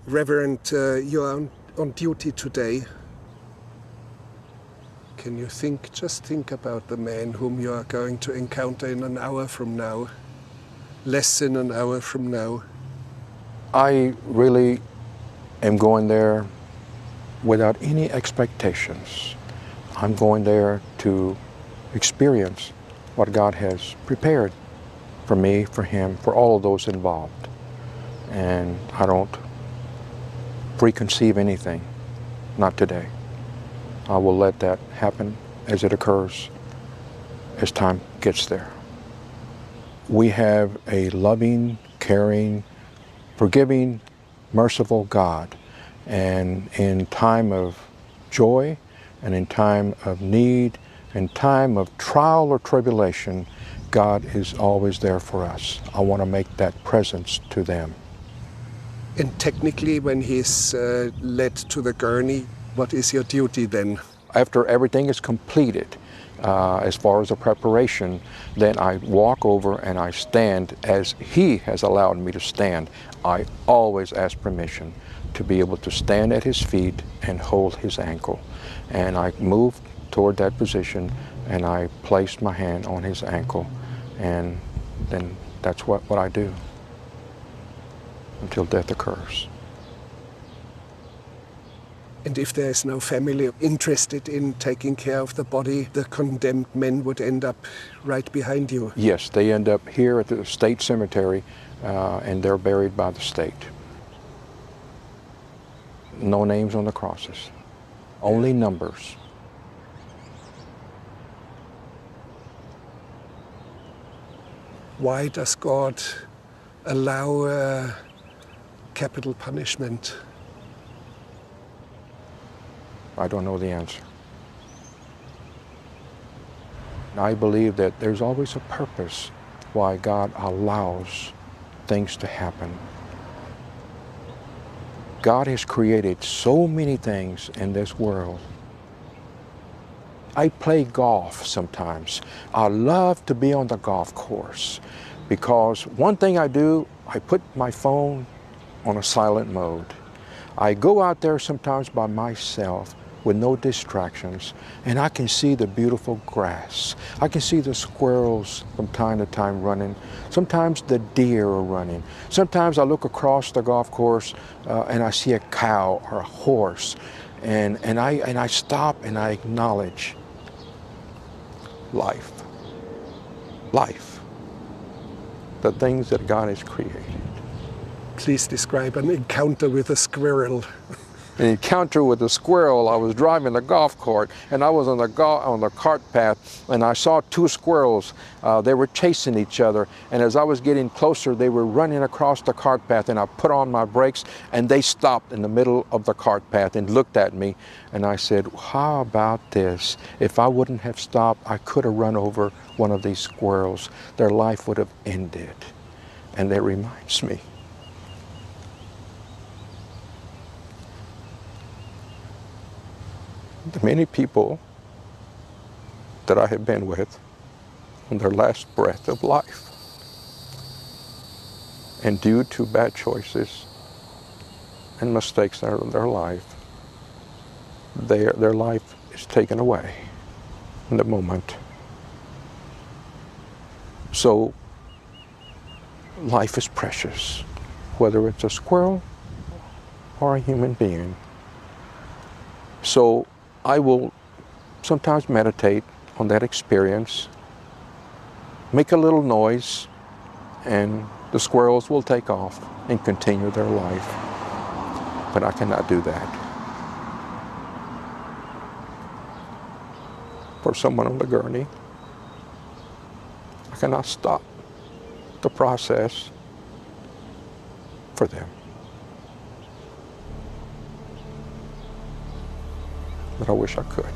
Reverend, you're on duty today. Can you just think about the man whom you are going to encounter in an hour from now, less than an hour from now? I really am going there without any expectations. I'm going there to experience what God has prepared for me, for him, for all of those involved. And I don't preconceive anything, not today. I will let that happen as it occurs, as time gets there. We have a loving, caring, forgiving, merciful God. And in time of joy, and in time of need, in time of trial or tribulation, God is always there for us. I want to make that presence to them. And technically, when he's led to the gurney, what is your duty then? After everything is completed, as far as the preparation, then I walk over and I stand as he has allowed me to stand. I always ask permission to be able to stand at his feet and hold his ankle. And I move toward that position and I place my hand on his ankle, and then that's what I do until death occurs. And if there is no family interested in taking care of the body, the condemned men would end up right behind you? Yes, they end up here at the state cemetery, and they're buried by the state. No names on the crosses, only numbers. Why does God allow capital punishment? I don't know the answer. I believe that there's always a purpose why God allows things to happen. God has created so many things in this world. I play golf sometimes. I love to be on the golf course because one thing I do, I put my phone on a silent mode. I go out there sometimes by myself with no distractions, and I can see the beautiful grass. I can see the squirrels from time to time running. Sometimes the deer are running. Sometimes I look across the golf course and I see a cow or a horse, and I stop and I acknowledge life. Life. The things that God has created. Please describe an encounter with a squirrel. An encounter with a squirrel. I was driving the golf cart and I was on the cart path, and I saw two squirrels. They were chasing each other, and as I was getting closer, they were running across the cart path, and I put on my brakes and they stopped in the middle of the cart path and looked at me, and I said, how about this? If I wouldn't have stopped, I could have run over one of these squirrels. Their life would have ended. And that reminds me, the many people that I have been with on their last breath of life, and due to bad choices and mistakes in their life, their life is taken away in the moment. So life is precious, whether it's a squirrel or a human being. So I will sometimes meditate on that experience, make a little noise, and the squirrels will take off and continue their life. But I cannot do that. For someone on the gurney, I cannot stop the process for them. But I wish I could.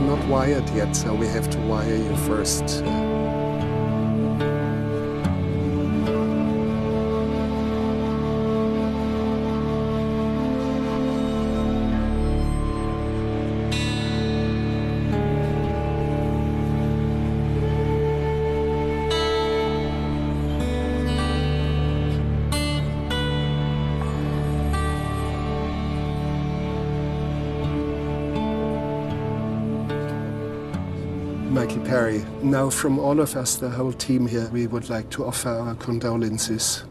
not wired yet, so we have to wire you first. Michael Perry, now from all of us, the whole team here, we would like to offer our condolences.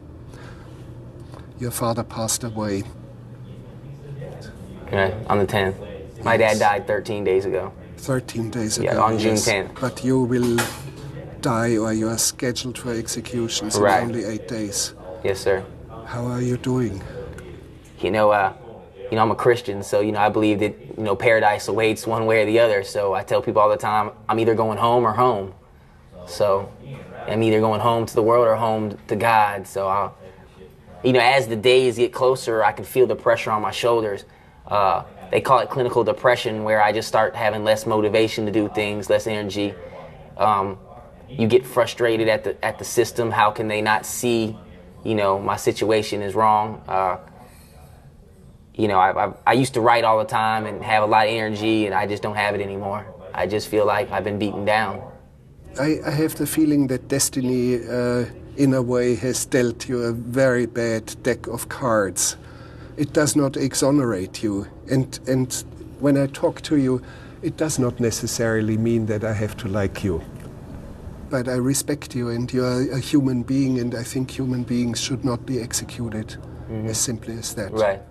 Your father passed away. Okay, on the 10th. My dad died 13 days ago. 13 days ago. Yeah, on June yes. 10th. But you will die, or you are scheduled for execution in Right. only 8 days. Yes, sir. How are you doing? I'm a Christian, so, I believe that, paradise awaits one way or the other. So I tell people all the time, I'm either going home or home. So I'm either going home to the world or home to God. So, as the days get closer, I can feel the pressure on my shoulders. They call it clinical depression, where I just start having less motivation to do things, less energy. You get frustrated at the system. How can they not see, my situation is wrong? I used to write all the time and have a lot of energy, and I just don't have it anymore. I just feel like I've been beaten down. I have the feeling that destiny, in a way, has dealt you a very bad deck of cards. It does not exonerate you. And when I talk to you, it does not necessarily mean that I have to like you. But I respect you, and you're a human being, and I think human beings should not be executed. As simply as that. Right.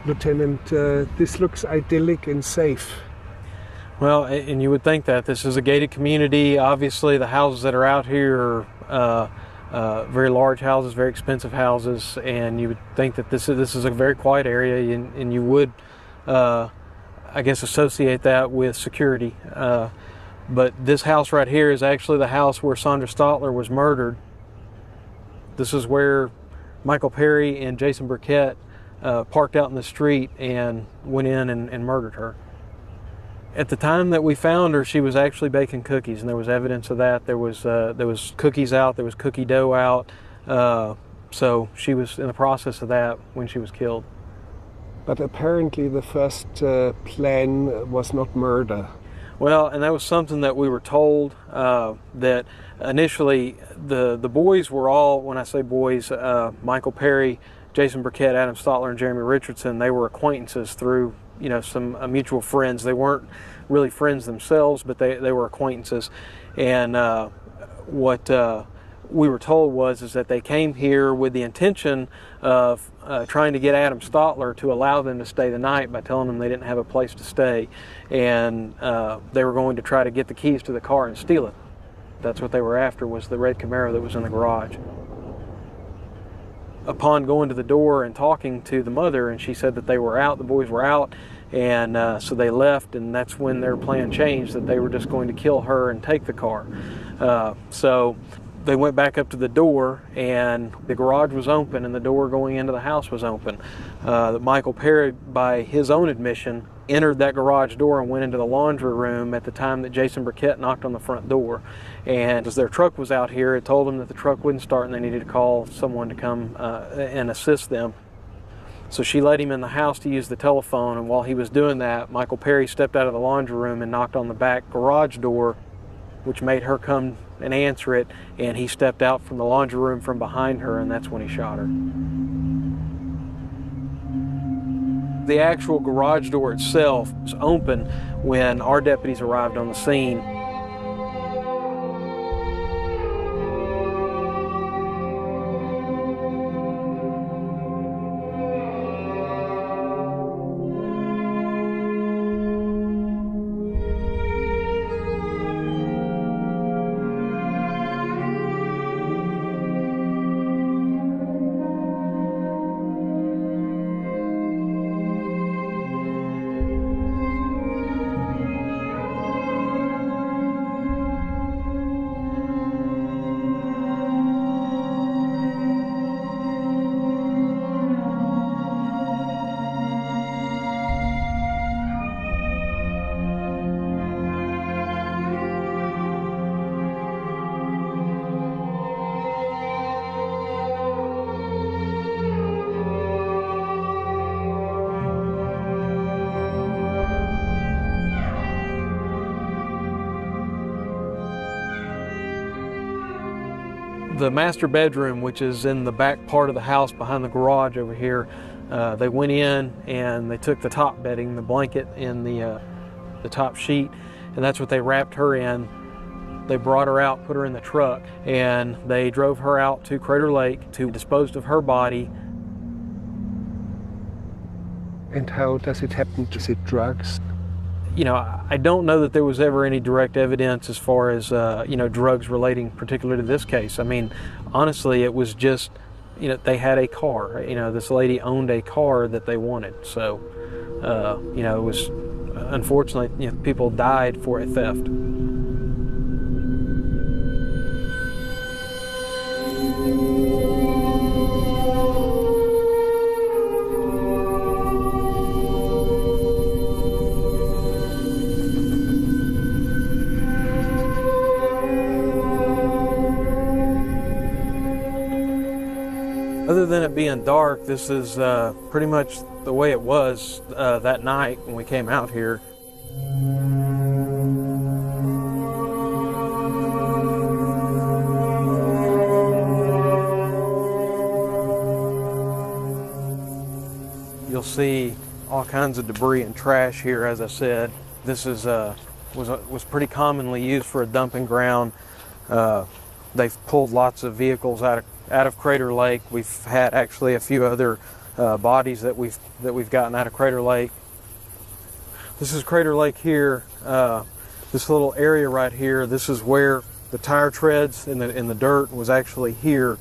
Lieutenant, this looks idyllic and safe. Well, and you would think that. This is a gated community. Obviously, the houses that are out here are very large houses, very expensive houses, and you would think that this is a very quiet area, and you would, I guess, associate that with security. But this house right here is actually the house where Sandra Stotler was murdered. This is where Michael Perry and Jason Burkett parked out in the street and went in and murdered her. At the time that we found her, she was actually baking cookies, and there was evidence of that. There was cookies out, there was cookie dough out, so she was in the process of that when she was killed. But apparently the first plan was not murder. Well, and that was something that we were told, that initially the boys were all, when I say boys, Michael Perry, Jason Burkett, Adam Stotler, and Jeremy Richardson, they were acquaintances through, some mutual friends. They weren't really friends themselves, but they were acquaintances. And what we were told is that they came here with the intention of trying to get Adam Stotler to allow them to stay the night by telling them they didn't have a place to stay, and they were going to try to get the keys to the car and steal it. That's what they were after, was the red Camaro that was in the garage. Upon going to the door and talking to the mother, and she said that they were out, the boys were out, and so they left, and that's when their plan changed, that they were just going to kill her and take the car. So they went back up to the door, and the garage was open, and the door going into the house was open. Michael Perry, by his own admission, entered that garage door and went into the laundry room at the time that Jason Burkett knocked on the front door. And as their truck was out here, it told them that the truck wouldn't start and they needed to call someone to come and assist them. So she let him in the house to use the telephone, and while he was doing that, Michael Perry stepped out of the laundry room and knocked on the back garage door, which made her come and answer it, and he stepped out from the laundry room from behind her, and that's when he shot her. The actual garage door itself was open when our deputies arrived on the scene. The master bedroom, which is in the back part of the house behind the garage over here, they went in and they took the top bedding, the blanket and the top sheet, and that's what they wrapped her in. They brought her out, put her in the truck, and they drove her out to Crater Lake to dispose of her body. And how does it happen? Is it drugs? I don't know that there was ever any direct evidence as far as, drugs relating particularly to this case. I mean, honestly, it was just, they had a car. This lady owned a car that they wanted. So, it was, unfortunately, people died for a theft. Other than it being dark, this is pretty much the way it was that night when we came out here. You'll see all kinds of debris and trash here, as I said. This is was pretty commonly used for a dumping ground. They've pulled lots of vehicles out of Crater Lake. We've had actually a few other bodies that we've gotten out of Crater Lake. This is Crater Lake here. This little area right here. This is where the tire treads in the dirt was actually here.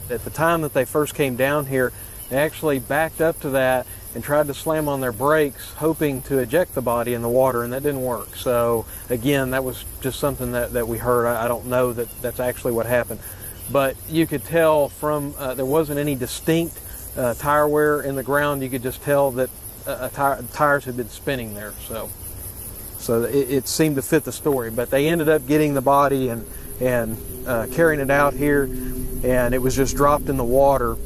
At the time that they first came down here, they actually backed up to that and tried to slam on their brakes, hoping to eject the body in the water, and that didn't work. So again, that was just something that we heard. I don't know that that's actually what happened, but you could tell from there wasn't any distinct tire wear in the ground. You could just tell that tires had been spinning there. So it seemed to fit the story. But they ended up getting the body and carrying it out here, and it was just dropped in the water.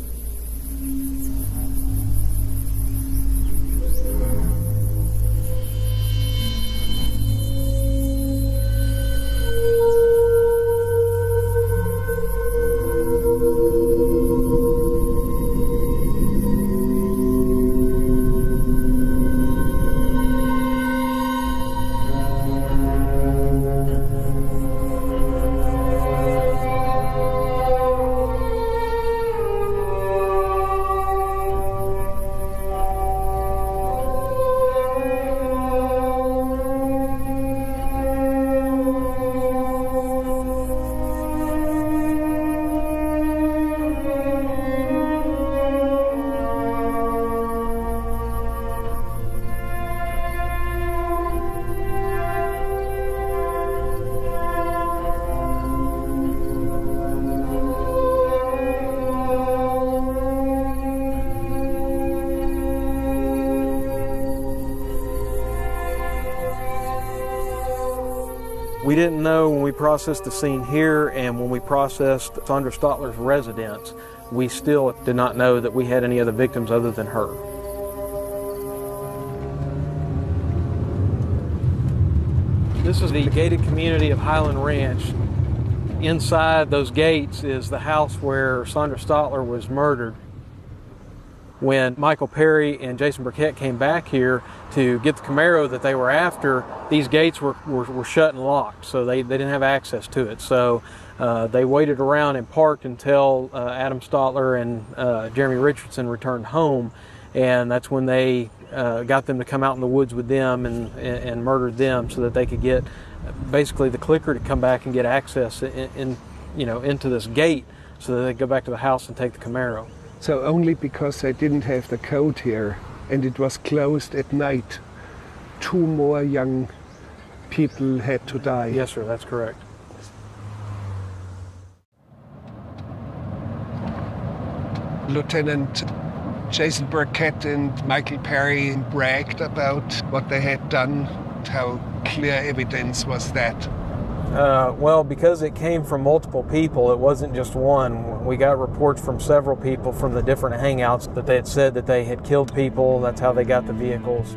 We didn't know when we processed the scene here and when we processed Sandra Stotler's residence, we still did not know that we had any other victims other than her. This is the gated community of Highland Ranch. Inside those gates is the house where Sandra Stotler was murdered. When Michael Perry and Jason Burkett came back here to get the Camaro that they were after, these gates were shut and locked, so they didn't have access to it. So they waited around and parked until Adam Stotler and Jeremy Richardson returned home, and that's when they got them to come out in the woods with them and murdered them so that they could get basically the clicker to come back and get access into this gate so that they could go back to the house and take the Camaro. So only because they didn't have the code here and it was closed at night, 2 more young people had to die. Yes, sir, that's correct. Lieutenant Jason Burkett and Michael Perry bragged about what they had done. How clear evidence was that? Well, because it came from multiple people, it wasn't just one. We got reports from several people from the different hangouts that they had said that they had killed people. That's how they got the vehicles.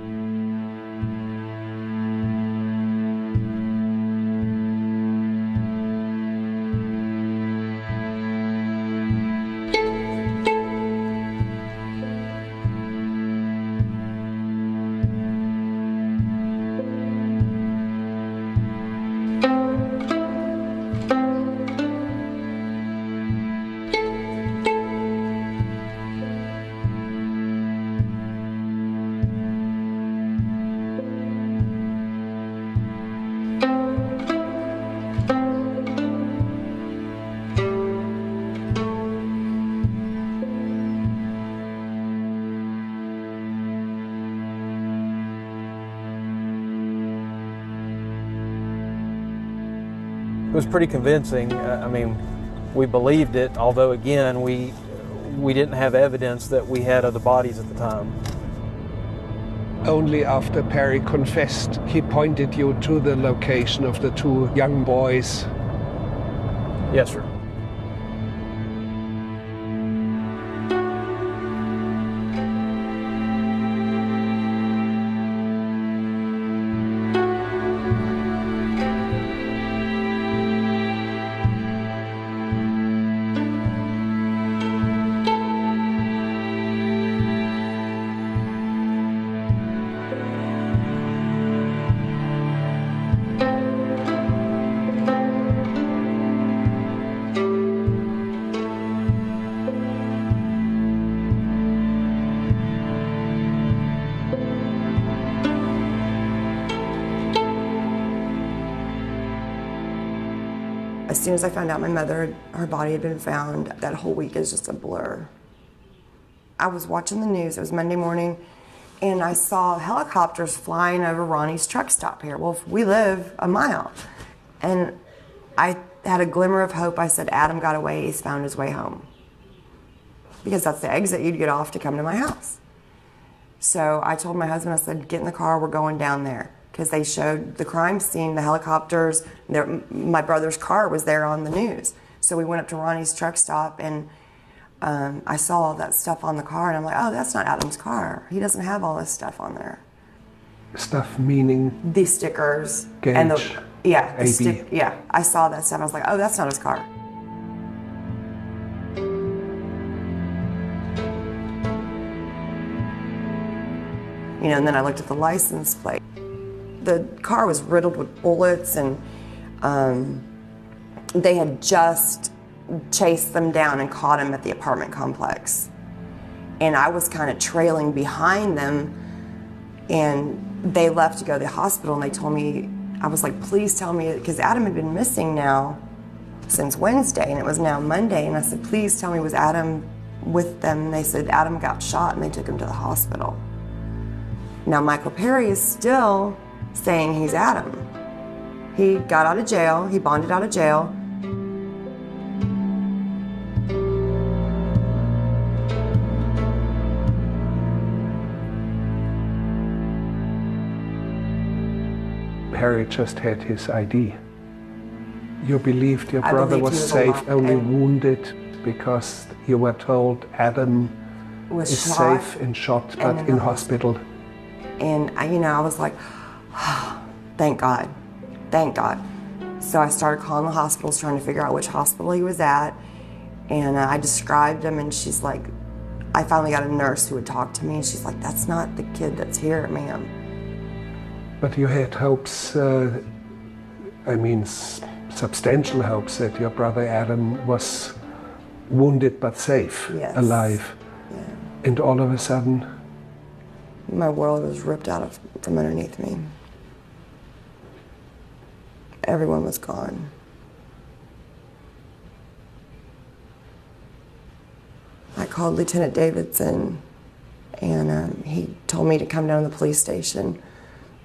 It was pretty convincing. I mean, we believed it, although again, we didn't have evidence that we had other bodies at the time. Only after Perry confessed, he pointed you to the location of the 2 young boys. Yes, sir. As soon as I found out my mother, her body had been found, that whole week is just a blur. I was watching the news, it was Monday morning, and I saw helicopters flying over Ronnie's truck stop here. Well, we live a mile. And I had a glimmer of hope. I said, Adam got away, he's found his way home. Because that's the exit you'd get off to come to my house. So I told my husband, I said, get in the car, we're going down there. Because they showed the crime scene, the helicopters, my brother's car was there on the news. So we went up to Ronnie's truck stop, and I saw all that stuff on the car, and I'm like, oh, that's not Adam's car. He doesn't have all this stuff on there. Stuff meaning? The stickers. Gauge, and the AB. I saw that stuff. I was like, oh, that's not his car. You know, and then I looked at the license plate. The car was riddled with bullets, and they had just chased them down and caught him at the apartment complex. And I was kind of trailing behind them, and they left to go to the hospital, and they told me, I was like, please tell me, because Adam had been missing now since Wednesday, and it was now Monday, and I said, please tell me, was Adam with them? And they said Adam got shot, and they took him to the hospital. Now Michael Perry is still saying he's Adam. He got out of jail, he bonded out of jail. Perry just had his ID. You believed your I brother believed was he was safe, alive, only and wounded because you were told Adam was is shot, safe and shot, but in hospital. And I was like, oh, thank God, thank God. So I started calling the hospitals, trying to figure out which hospital he was at. And I described him, and she's like, I finally got a nurse who would talk to me, and she's like, that's not the kid that's here, ma'am. But you had hopes, substantial hopes that your brother Adam was wounded but safe, Yes. alive. Yeah. And all of a sudden, My world was ripped out from underneath me. Everyone was gone. I called Lieutenant Davidson, and he told me to come down to the police station.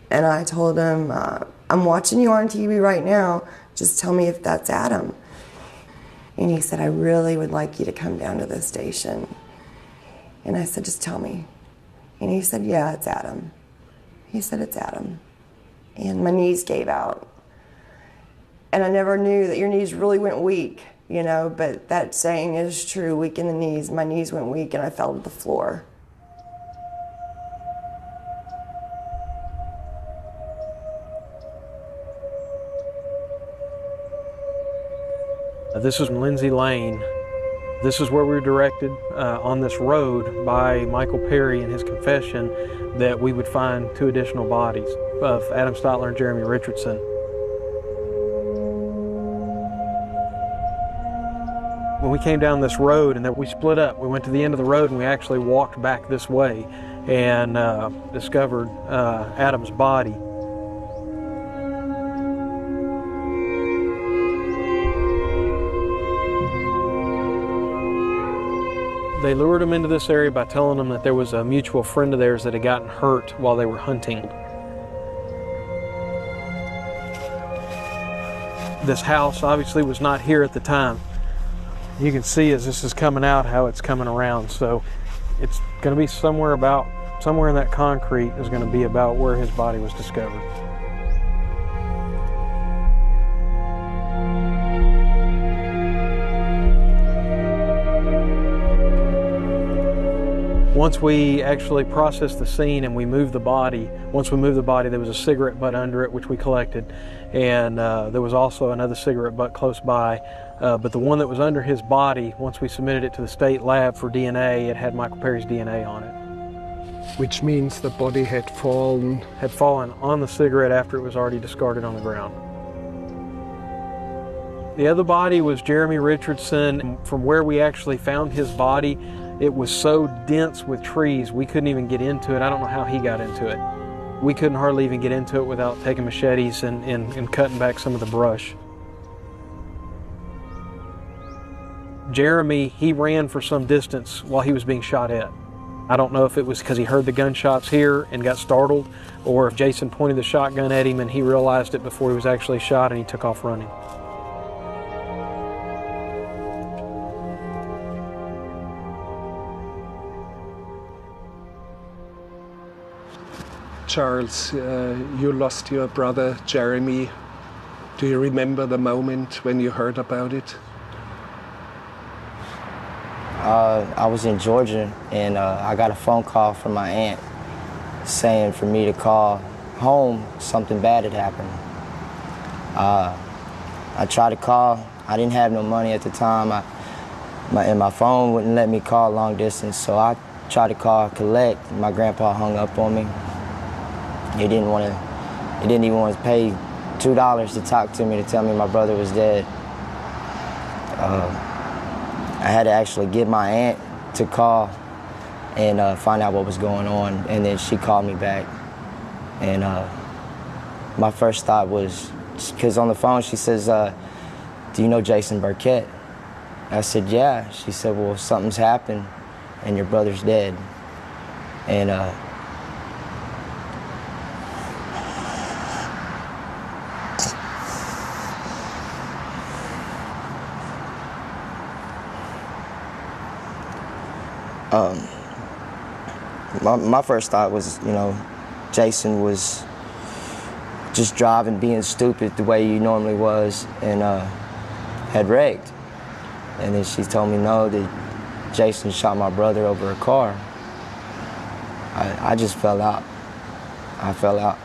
And I told him, I'm watching you on TV right now, just tell me if that's Adam. And he said, I really would like you to come down to the station. And I said, just tell me. And he said, yeah, it's Adam. He said, it's Adam. And my knees gave out. And I never knew that your knees really went weak, you know, but that saying is true, weak in the knees. My knees went weak and I fell to the floor. This is Lindsay Lane. This is where we were directed on this road by Michael Perry in his confession that we would find 2 additional bodies of Adam Stotler and Jeremy Richardson. When we came down this road and then we split up, we went to the end of the road and we actually walked back this way and discovered Adam's body. They lured him into this area by telling him that there was a mutual friend of theirs that had gotten hurt while they were hunting. This house obviously was not here at the time. You can see as this is coming out how it's coming around. So it's going to be somewhere in that concrete is going to be about where his body was discovered. Once we actually processed the scene and we moved the body, there was a cigarette butt under it, which we collected, and there was also another cigarette butt close by. But the one that was under his body, once we submitted it to the state lab for DNA, it had Michael Perry's DNA on it. which means the body had fallen on the cigarette after it was already discarded on the ground. The other body was Jeremy Richardson. From where we actually found his body, it was so dense with trees, we couldn't even get into it. I don't know how he got into it. We couldn't hardly even get into it without taking machetes and cutting back some of the brush. Jeremy, he ran for some distance while he was being shot at. I don't know if it was because he heard the gunshots here and got startled, or if Jason pointed the shotgun at him and he realized it before he was actually shot and he took off running. Charles, you lost your brother Jeremy. Do you remember the moment when you heard about it? I was in Georgia, and I got a phone call from my aunt saying for me to call home. Something bad had happened. I tried to call. I didn't have no money at the time, and my phone wouldn't let me call long distance, so I tried to call collect. My grandpa hung up on me. He didn't even want to pay $2 to talk to me to tell me my brother was dead. I had to actually get my aunt to call and find out what was going on, and then she called me back. And my first thought was, because on the phone she says, do you know Jason Burkett? I said, yeah. She said, well, something's happened and your brother's dead. And my first thought was, Jason was just driving, being stupid the way he normally was, and had wrecked. And then she told me no, that Jason shot my brother over a car. I just fell out. I fell out.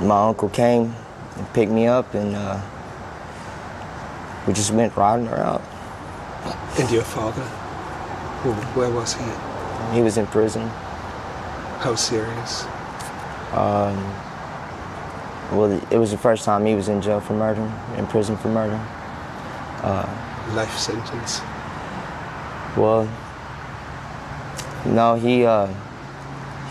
My uncle came and picked me up, and we just went riding around. And your father? Where was he? He was in prison. How serious? Well, it was the first time he was in jail for murder, in prison for murder. Life sentence? Well, no, he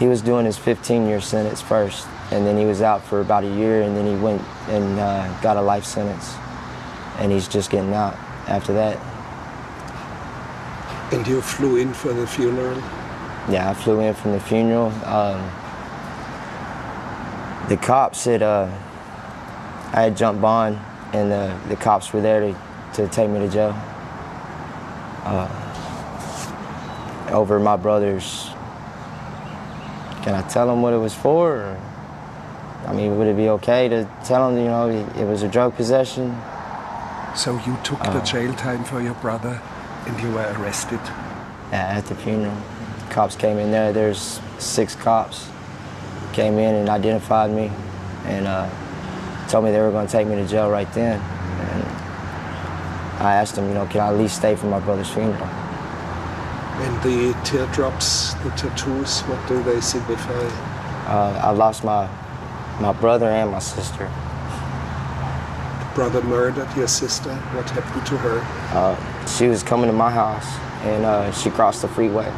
was doing his 15-year sentence first, and then he was out for about a year, and then he went and got a life sentence, and he's just getting out after that. And you flew in for the funeral? Yeah, I flew in from the funeral. The cops said I had jumped bond, and the cops were there to take me to jail over my brother's. Can I tell him what it was for? Or, I mean, would it be okay to tell him, it was a drug possession? So you took the jail time for your brother, and you were arrested? Yeah, at the funeral. Cops came in there. There's 6 cops came in and identified me, and told me they were going to take me to jail right then. And I asked them, can I at least stay for my brother's funeral? And the teardrops, the tattoos, what do they signify? I lost my brother and my sister. The brother murdered your sister. What happened to her? She was coming to my house, and she crossed the freeway,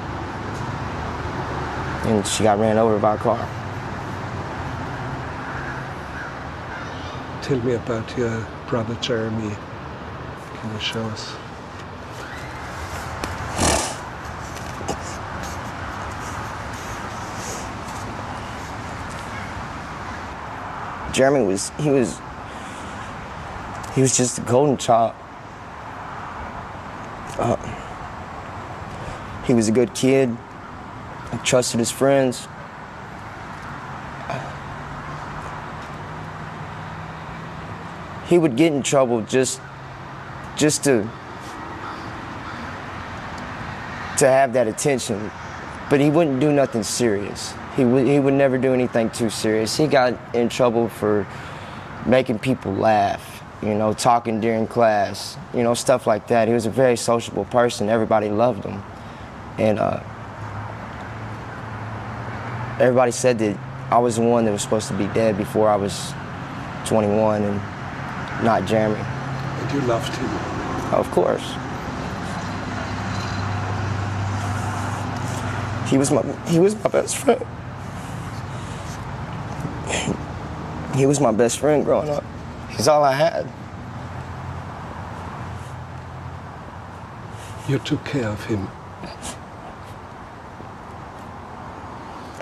and she got ran over by a car. Tell me about your brother Jeremy. Can you show us? Jeremy was just a golden child. He was a good kid. He trusted his friends. He would get in trouble just to have that attention, but he wouldn't do nothing serious. He would never do anything too serious. He got in trouble for making people laugh, talking during class, stuff like that. He was a very sociable person. Everybody loved him. And everybody said that I was the one that was supposed to be dead before I was 21 and not Jeremy. And you loved him? Of course. He was my best friend. He was my best friend growing up. He's all I had. You took care of him?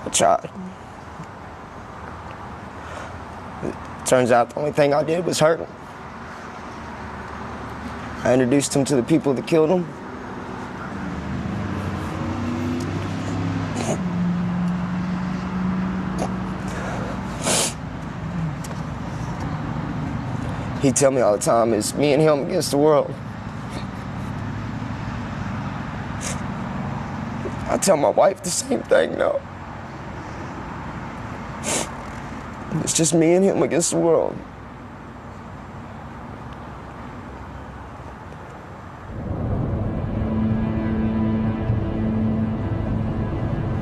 I tried. It turns out the only thing I did was hurt him. I introduced him to the people that killed him. he tell me all the time, it's me and him against the world. I tell my wife the same thing now. It's just me and him against the world.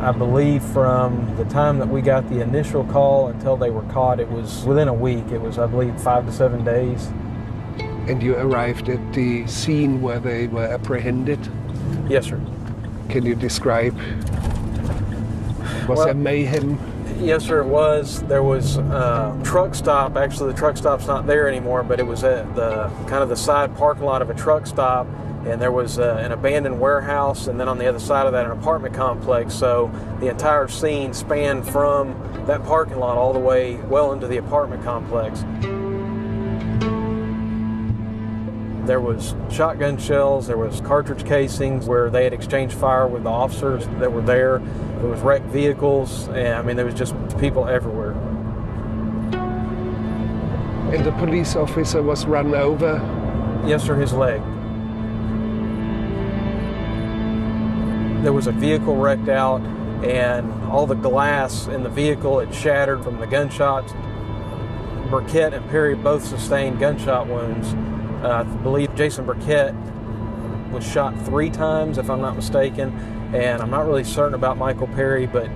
I believe from the time that we got the initial call until they were caught, it was within a week. It was, I believe, 5 to 7 days. And you arrived at the scene where they were apprehended? Yes, sir. Can you describe? Was there mayhem? Yes, sir, it was. There was a truck stop. Actually, the truck stop's not there anymore, but it was at the kind of the side parking lot of a truck stop. And there was an abandoned warehouse, and then on the other side of that, an apartment complex. So the entire scene spanned from that parking lot all the way well into the apartment complex. There was shotgun shells, there was cartridge casings where they had exchanged fire with the officers that were there. There was wrecked vehicles, and I mean, there was just people everywhere. And the police officer was run over? Yes, sir, his leg. There was a vehicle wrecked out, and all the glass in the vehicle had shattered from the gunshots. Burkett and Perry both sustained gunshot wounds. I believe Jason Burkett was shot 3 times, if I'm not mistaken, and I'm not really certain about Michael Perry, but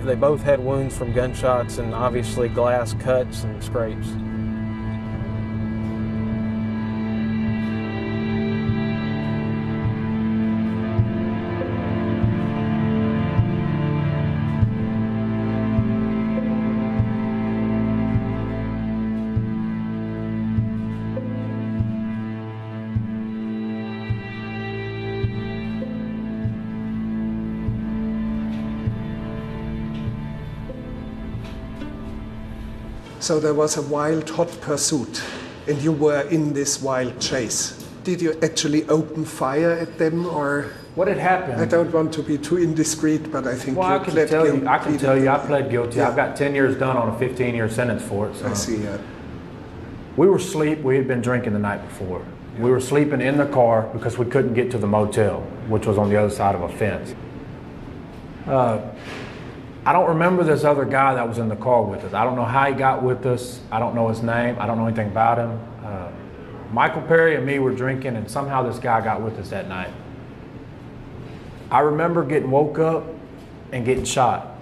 they both had wounds from gunshots and obviously glass cuts and scrapes. So there was a wild, hot pursuit, and you were in this wild chase. Did you actually open fire at them, or? What had happened? I don't want to be too indiscreet, but I think I can tell you, I pled guilty. Yeah. I've got 10 years done on a 15-year sentence for it. So. I see, yeah. We were asleep. We had been drinking the night before. We were sleeping in the car because we couldn't get to the motel, which was on the other side of a fence. I don't remember this other guy that was in the car with us. I don't know how he got with us. I don't know his name. I don't know anything about him. Michael Perry and me were drinking, and somehow this guy got with us that night. I remember getting woke up and getting shot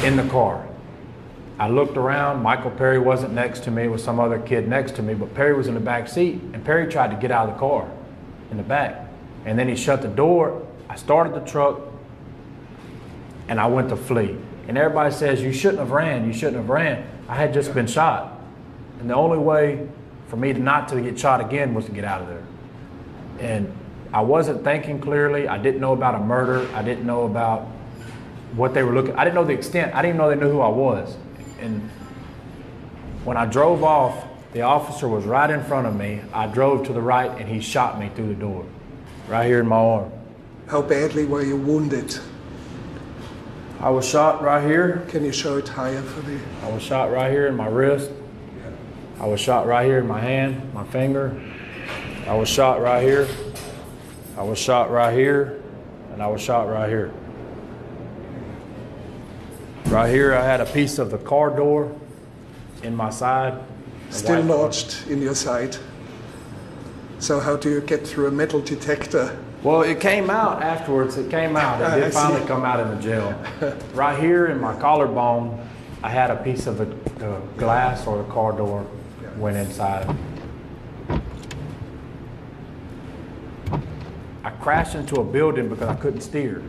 in the car. I looked around. Michael Perry wasn't next to me. It was some other kid next to me, but Perry was in the back seat, and Perry tried to get out of the car in the back. And then he shut the door. I started the truck, and I went to flee. And everybody says, you shouldn't have ran, you shouldn't have ran. I had just been shot. And the only way for me not to get shot again was to get out of there. And I wasn't thinking clearly. I didn't know about a murder. I didn't know about what they were looking. I didn't know the extent. I didn't even know they knew who I was. And when I drove off, the officer was right in front of me. I drove to the right, and he shot me through the door, right here in my arm. How badly were you wounded? I was shot right here. Can you show it higher for me? I was shot right here in my wrist. I was shot right here in my hand, my finger. I was shot right here. I was shot right here. And I was shot right here. Right here, I had a piece of the car door in my side. Still lodged in your side. So how do you get through a metal detector? Well, it came out afterwards. It came out. It did finally come out in the jail. Right here in my collarbone, I had a piece of the glass or the car door went inside. I crashed into a building because I couldn't steer.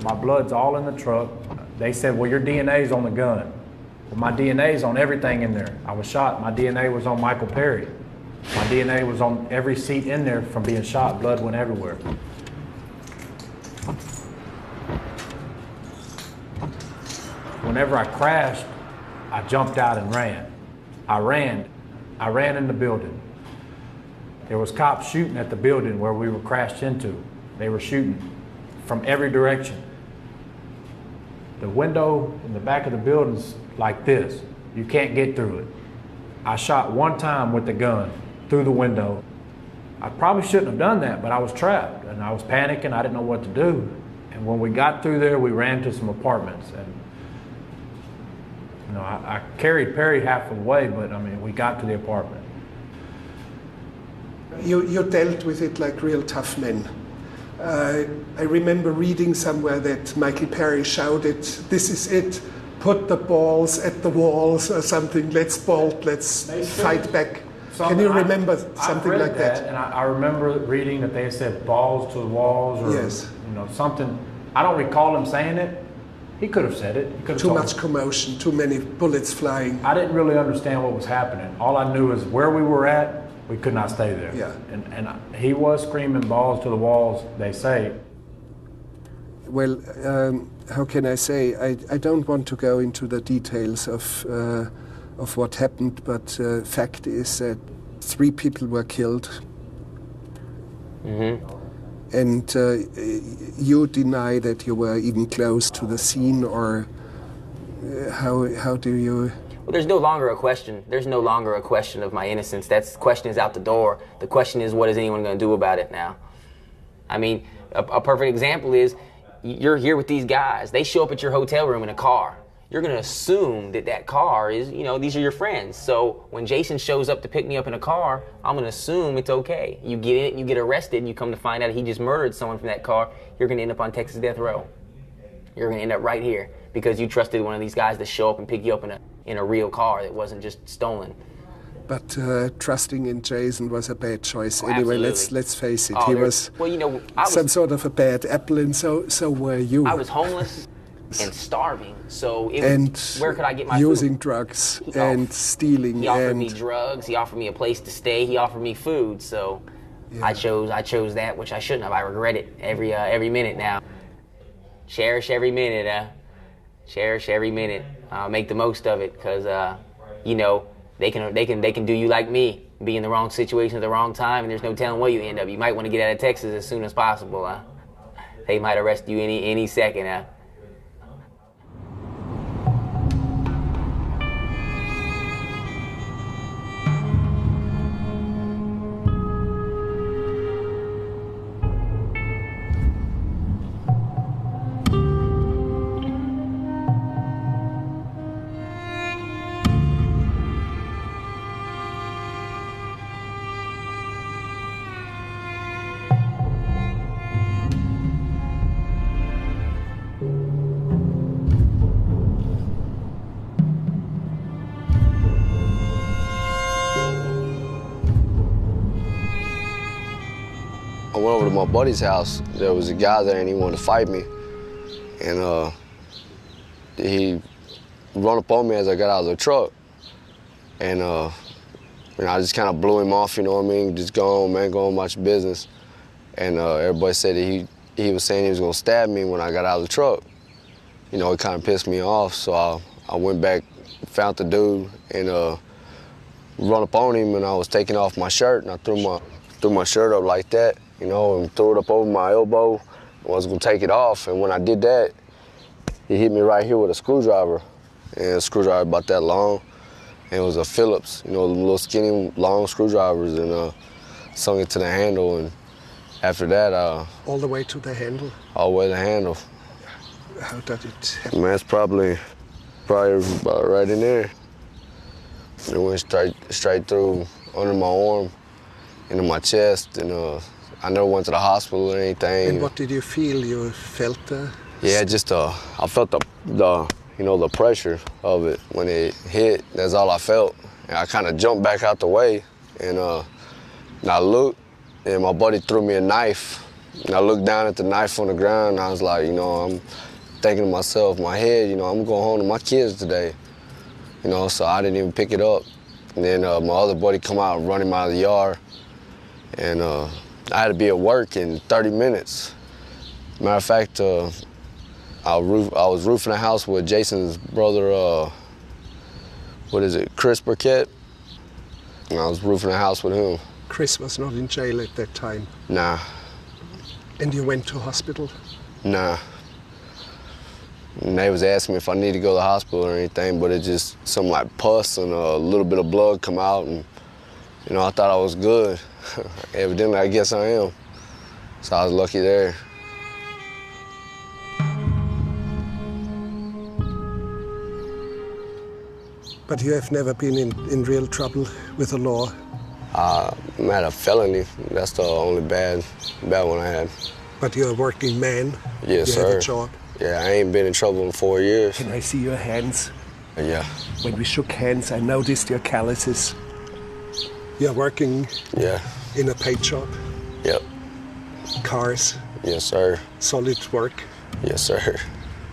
My blood's all in the truck. They said, well, your DNA's on the gun. Well, my DNA's on everything in there. I was shot. My DNA was on Michael Perry. My DNA was on every seat in there from being shot. Blood went everywhere. Whenever I crashed, I jumped out and ran. I ran in the building. There was cops shooting at the building where we were crashed into. They were shooting from every direction. The window in the back of the building's like this. You can't get through it. I shot one time with the gun through the window. I probably shouldn't have done that, but I was trapped and I was panicking. I didn't know what to do. And when we got through there, we ran to some apartments. And I carried Perry half the way, but I mean, we got to the apartment. You dealt with it like real tough men. I remember reading somewhere that Michael Perry shouted, "This is it, put the balls at the walls," or something, "Let's bolt, let's fight back." Can you remember something like that? And I remember reading that they said balls to the walls, or yes. Something. I don't recall him saying it. He could have said it. He could have too much commotion, too many bullets flying. I didn't really understand what was happening. All I knew is where we were at, we could not stay there. Yeah. And he was screaming balls to the walls, they say. Well, how can I say? I don't want to go into the details of what happened, but fact is that 3 people were killed. Mm-hmm. And you deny that you were even close to the scene, or how do you? Well, there's no longer a question. There's no longer a question of my innocence. That question is out the door. The question is, what is anyone going to do about it now? I mean, a perfect example is, you're here with these guys. They show up at your hotel room in a car. You're going to assume that car is, these are your friends. So when Jason shows up to pick me up in a car, I'm going to assume it's okay. You get in it, you get arrested, you come to find out he just murdered someone from that car, you're going to end up on Texas death row. You're going to end up right here because you trusted one of these guys to show up and pick you up in a real car that wasn't just stolen. But trusting in Jason was a bad choice. Oh, anyway, absolutely. let's face it. Oh, he was some sort of a bad apple, and so were you. I was homeless and starving, so where could I get my using food? drugs and stealing. He offered me drugs. He offered me a place to stay. He offered me food. So yeah. I chose that, which I shouldn't have. I regret it every minute now. Cherish every minute. Cherish every minute. Make the most of it, because they can do you like me. Be in the wrong situation at the wrong time, and there's no telling where you end up. You might want to get out of Texas as soon as possible. They might arrest you any second. I went over to my buddy's house. There was a guy there and he wanted to fight me. And he run up on me as I got out of the truck. And I just kind of blew him off, you know what I mean? Just go on, man, go on about your business. And everybody said that he was saying he was gonna stab me when I got out of the truck. It kind of pissed me off, so I went back, found the dude, and run up on him, and I was taking off my shirt, and I threw my shirt up like that, and threw it up over my elbow. I was gonna take it off, and when I did that, he hit me right here with a screwdriver, and a screwdriver about that long, and it was a Phillips, the little skinny, long screwdrivers, and sung it to the handle, and after that, all the way to the handle? All the way to the handle. How did it happen? Man, it's probably about right in there. It went straight through under my arm, into my chest, and I never went to the hospital or anything. And what did you feel? You felt the... Yeah, just I felt the pressure of it when it hit. That's all I felt. And I kind of jumped back out the way, and I looked, and my buddy threw me a knife. And I looked down at the knife on the ground, and I was like, I'm thinking to myself, my head, I'm going home to my kids today. So I didn't even pick it up. And then my other buddy come out and run him out of the yard. And I had to be at work in 30 minutes. Matter of fact, I was roofing a house with Jason's brother, Chris Burkett. And I was roofing a house with him. Chris was not in jail at that time? Nah. And you went to hospital? Nah. And they was asking me if I need to go to the hospital or anything, but it just, something like pus and a little bit of blood come out, and, you know, I thought I was good. Evidently, I guess I am. So I was lucky there. But you have never been in real trouble with the law? I had a felony. That's the only bad one I had. But you're a working man? Yes, sir. You have a job? Yeah, I ain't been in trouble in 4 years. Can I see your hands? Yeah. When we shook hands, I noticed your calluses. You're working in a paint shop? Yep. Cars? Yes, sir. Solid work? Yes, sir.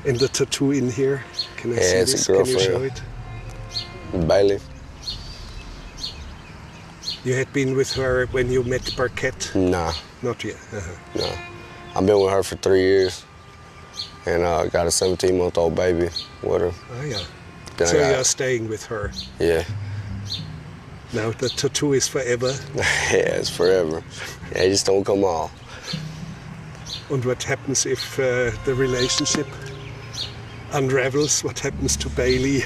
And the tattoo in here? Can I see it's this? a girlfriend. Can you show it? Bailey. You had been with her when you met Burkett? Nah. Not yet? No. I've been with her for 3 years. And got a 17-month-old baby with her. Oh, yeah. Then so you're staying with her? Yeah. Now the tattoo is forever? Yeah, it's forever. Yeah, it just don't come off. And what happens if the relationship unravels? What happens to Bailey?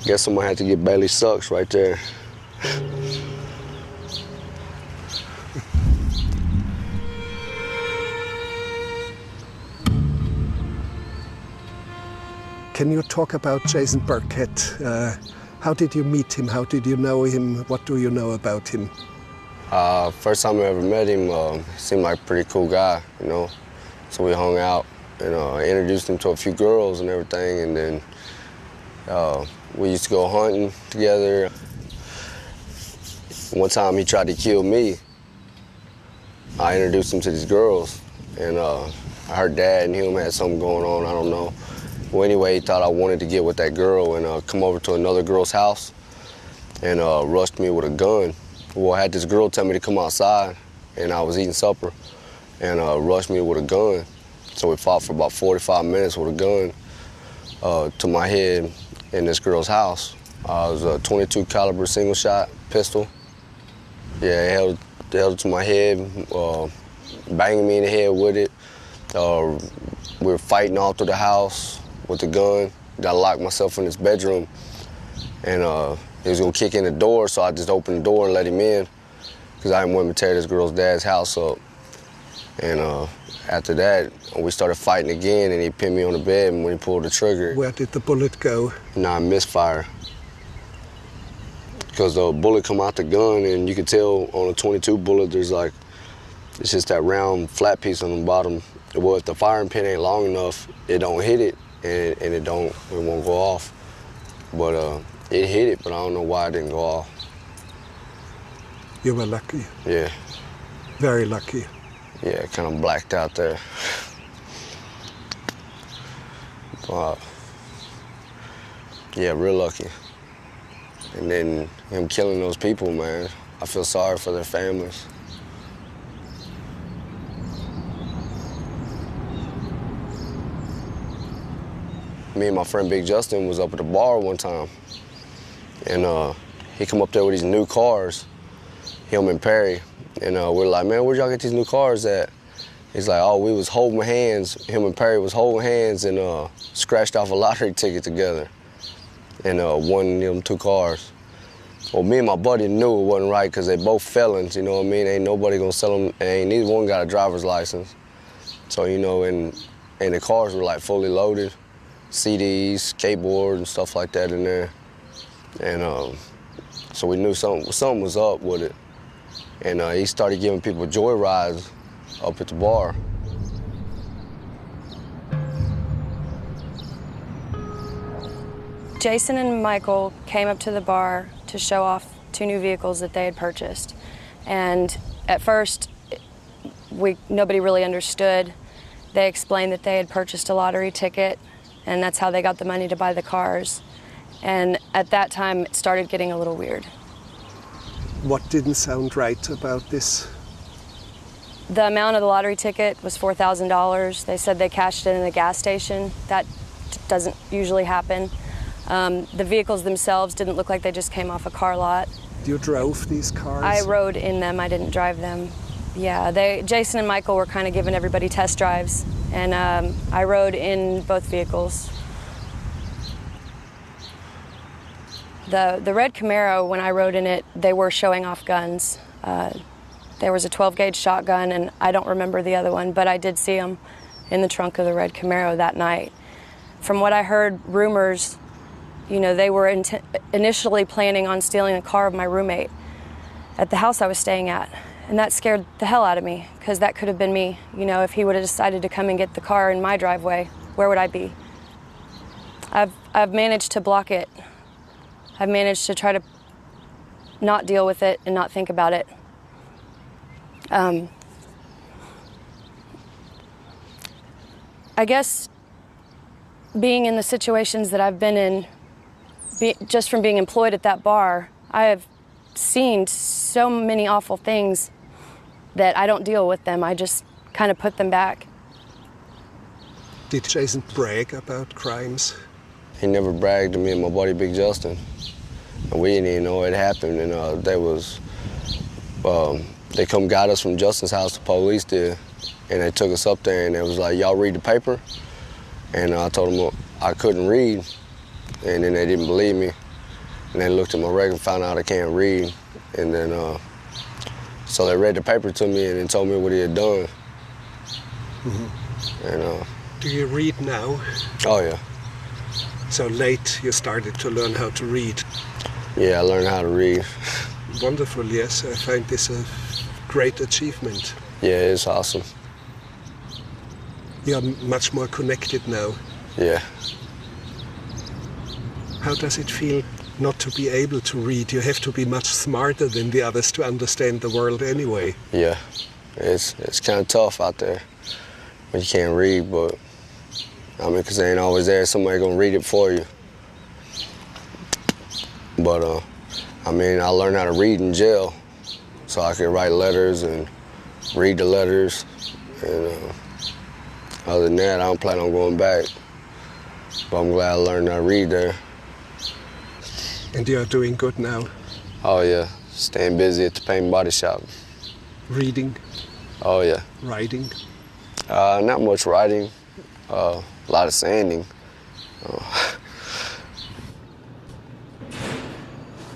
Guess I'm gonna have to get Bailey sucks right there. Can you talk about Jason Burkett? How did you meet him? How did you know him? What do you know about him? First time I ever met him, he seemed like a pretty cool guy, you know. So we hung out, and I introduced him to a few girls and everything, and then we used to go hunting together. One time he tried to kill me. I introduced him to these girls, and I heard Dad and him had something going on, I don't know. Well, anyway, he thought I wanted to get with that girl and come over to another girl's house and rushed me with a gun. Well, I had this girl tell me to come outside, and I was eating supper, and rushed me with a gun. So we fought for about 45 minutes with a gun to my head in this girl's house. It was a .22 caliber single shot pistol. Yeah, it held it to my head, banging me in the head with it. We were fighting all through the house with the gun. I locked myself in his bedroom, and he was gonna kick in the door, so I just opened the door and let him in, because I didn't want him to tear this girl's dad's house up. And after that, we started fighting again, and he pinned me on the bed, and when he pulled the trigger. Where did the bullet go? I misfire. Because the bullet come out the gun, and you can tell on a .22 bullet, there's like, it's just that round flat piece on the bottom. Well, if the firing pin ain't long enough, it don't hit it, and it won't go off. But it hit it, but I don't know why it didn't go off. You were lucky. Yeah. Very lucky. Yeah, kind of blacked out there. Yeah, real lucky. And then him killing those people, man, I feel sorry for their families. Me and my friend Big Justin was up at the bar one time, and he come up there with these new cars, him and Perry, and we're like, man, where'd y'all get these new cars at? He's like, oh, we was holding hands, him and Perry was holding hands and scratched off a lottery ticket together and won them 2 cars. Well, me and my buddy knew it wasn't right because they both felons, you know what I mean? Ain't nobody gonna sell them, and neither one got a driver's license. So, you know, and the cars were like fully loaded. CDs, skateboards, and stuff like that in there. And so we knew something was up with it. And he started giving people joy rides up at the bar. Jason and Michael came up to the bar to show off 2 new vehicles that they had purchased. And at first, nobody really understood. They explained that they had purchased a lottery ticket, and that's how they got the money to buy the cars. And at that time, it started getting a little weird. What didn't sound right about this? The amount of the lottery ticket was $4,000. They said they cashed it in a gas station. That doesn't usually happen. The vehicles themselves didn't look like they just came off a car lot. You drove these cars? I rode in them, I didn't drive them. Yeah, Jason and Michael were kind of giving everybody test drives. and I rode in both vehicles. The red Camaro, when I rode in it, they were showing off guns. There was a 12-gauge shotgun, and I don't remember the other one, but I did see them in the trunk of the red Camaro that night. From what I heard, rumors, you know, they were initially planning on stealing the car of my roommate at the house I was staying at. And that scared the hell out of me, because that could have been me. You know, if he would have decided to come and get the car in my driveway, where would I be? I've managed to block it. I've managed to try to not deal with it and not think about it. I guess being in the situations that I've been in, just from being employed at that bar, I have seen so many awful things that I don't deal with them. I just kind of put them back. Did Jason brag about crimes? He never bragged to me and my buddy Big Justin. And we didn't even know it happened. And they come got us from Justin's house, the police did. And they took us up there and it was like, y'all read the paper? And I told them I couldn't read. And then they didn't believe me. And they looked at my record and found out I can't read. And then, so they read the paper to me and then told me what he had done. Mm-hmm. And, do you read now? Oh, yeah. So late you started to learn how to read? Yeah, I learned how to read. Wonderful, yes. I find this a great achievement. Yeah, it's awesome. You're much more connected now. Yeah. How does it feel not to be able to read? You have to be much smarter than the others to understand the world anyway. Yeah, it's kind of tough out there when you can't read, but I mean, because they ain't always there, somebody gonna read it for you. But I mean, I learned how to read in jail, so I could write letters and read the letters. And other than that, I don't plan on going back. But I'm glad I learned how to read there. And you're doing good now? Oh yeah, staying busy at the paint and body shop. Reading? Oh yeah. Writing? Not much writing, a lot of sanding.